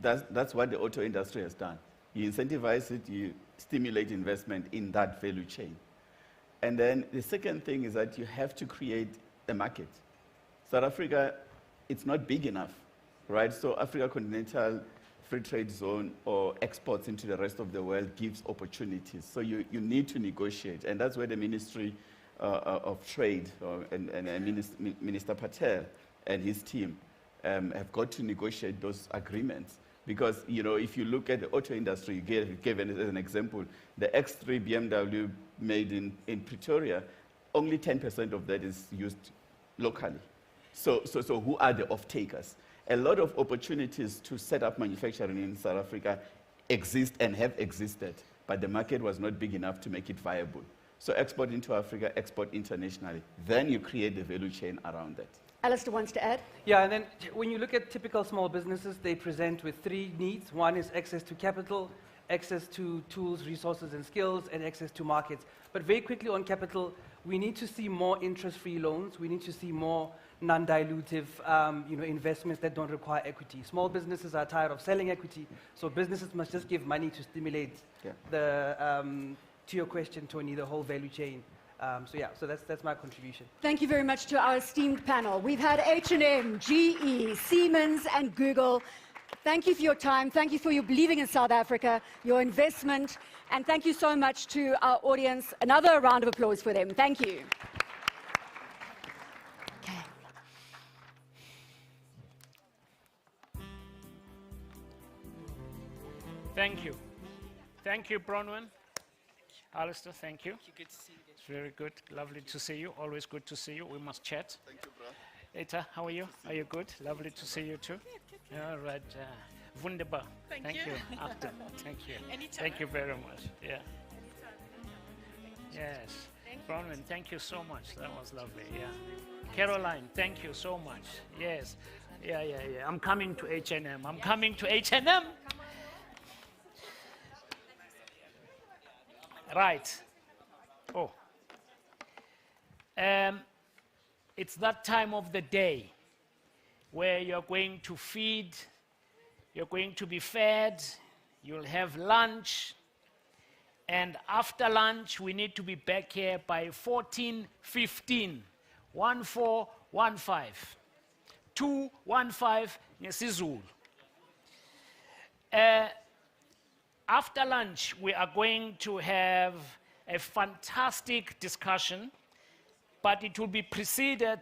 That's what the auto industry has done. You incentivize it, you stimulate investment in that value chain. And then the second thing is that you have to create a market. South Africa, it's not big enough, right? So Africa Continental Free Trade Zone or exports into the rest of the world gives opportunities. So you need to negotiate. And that's where the Ministry of Trade and Minister Patel and his team have got to negotiate those agreements. Because, you know, if you look at the auto industry, you gave it as an example, the X3 BMW made in Pretoria, only 10% of that is used locally. So who are the off-takers? A lot of opportunities to set up manufacturing in South Africa exist and have existed, but the market was not big enough to make it viable. So export into Africa, export internationally. Then you create the value chain around that. Alistair wants to add? Yeah, and then when you look at typical small businesses, they present with three needs. One is access to capital, access to tools, resources, and skills, and access to markets. But very quickly on capital, we need to see more interest-free loans. We need to see more non-dilutive investments that don't require equity. Small businesses are tired of selling equity, so businesses must just give money to stimulate to your question, Tony, the whole value chain. So that's my contribution. Thank you very much to our esteemed panel. We've had H&M, GE, Siemens, and Google Thank you for your time. Thank you for your believing in South Africa, your investment, and thank you so much to our audience. Another round of applause for them. Thank you. Thank you. Thank you, Bronwyn. Alistair, thank you. Good to see you. It's very good. Lovely to see you. Always good to see you. We must chat. Thank you, bro. Eta, how are you? Are you good? Lovely to see you too. All right. Wunderbar. Thank you. Acton. Thank you. Anytime. Thank you very much. Yeah. Yes. Bronwyn, thank you so much. That was lovely. Yeah. Caroline, thank you so much. Yes. Yeah. I'm coming to H&M. I'm coming to H&M. Right. Oh. It's that time of the day where you're going to feed, you're going to be fed, you'll have lunch, and after lunch we need to be back here by 14:15. 14:15. 2:15 ngesizulu. After lunch, we are going to have a fantastic discussion, but it will be preceded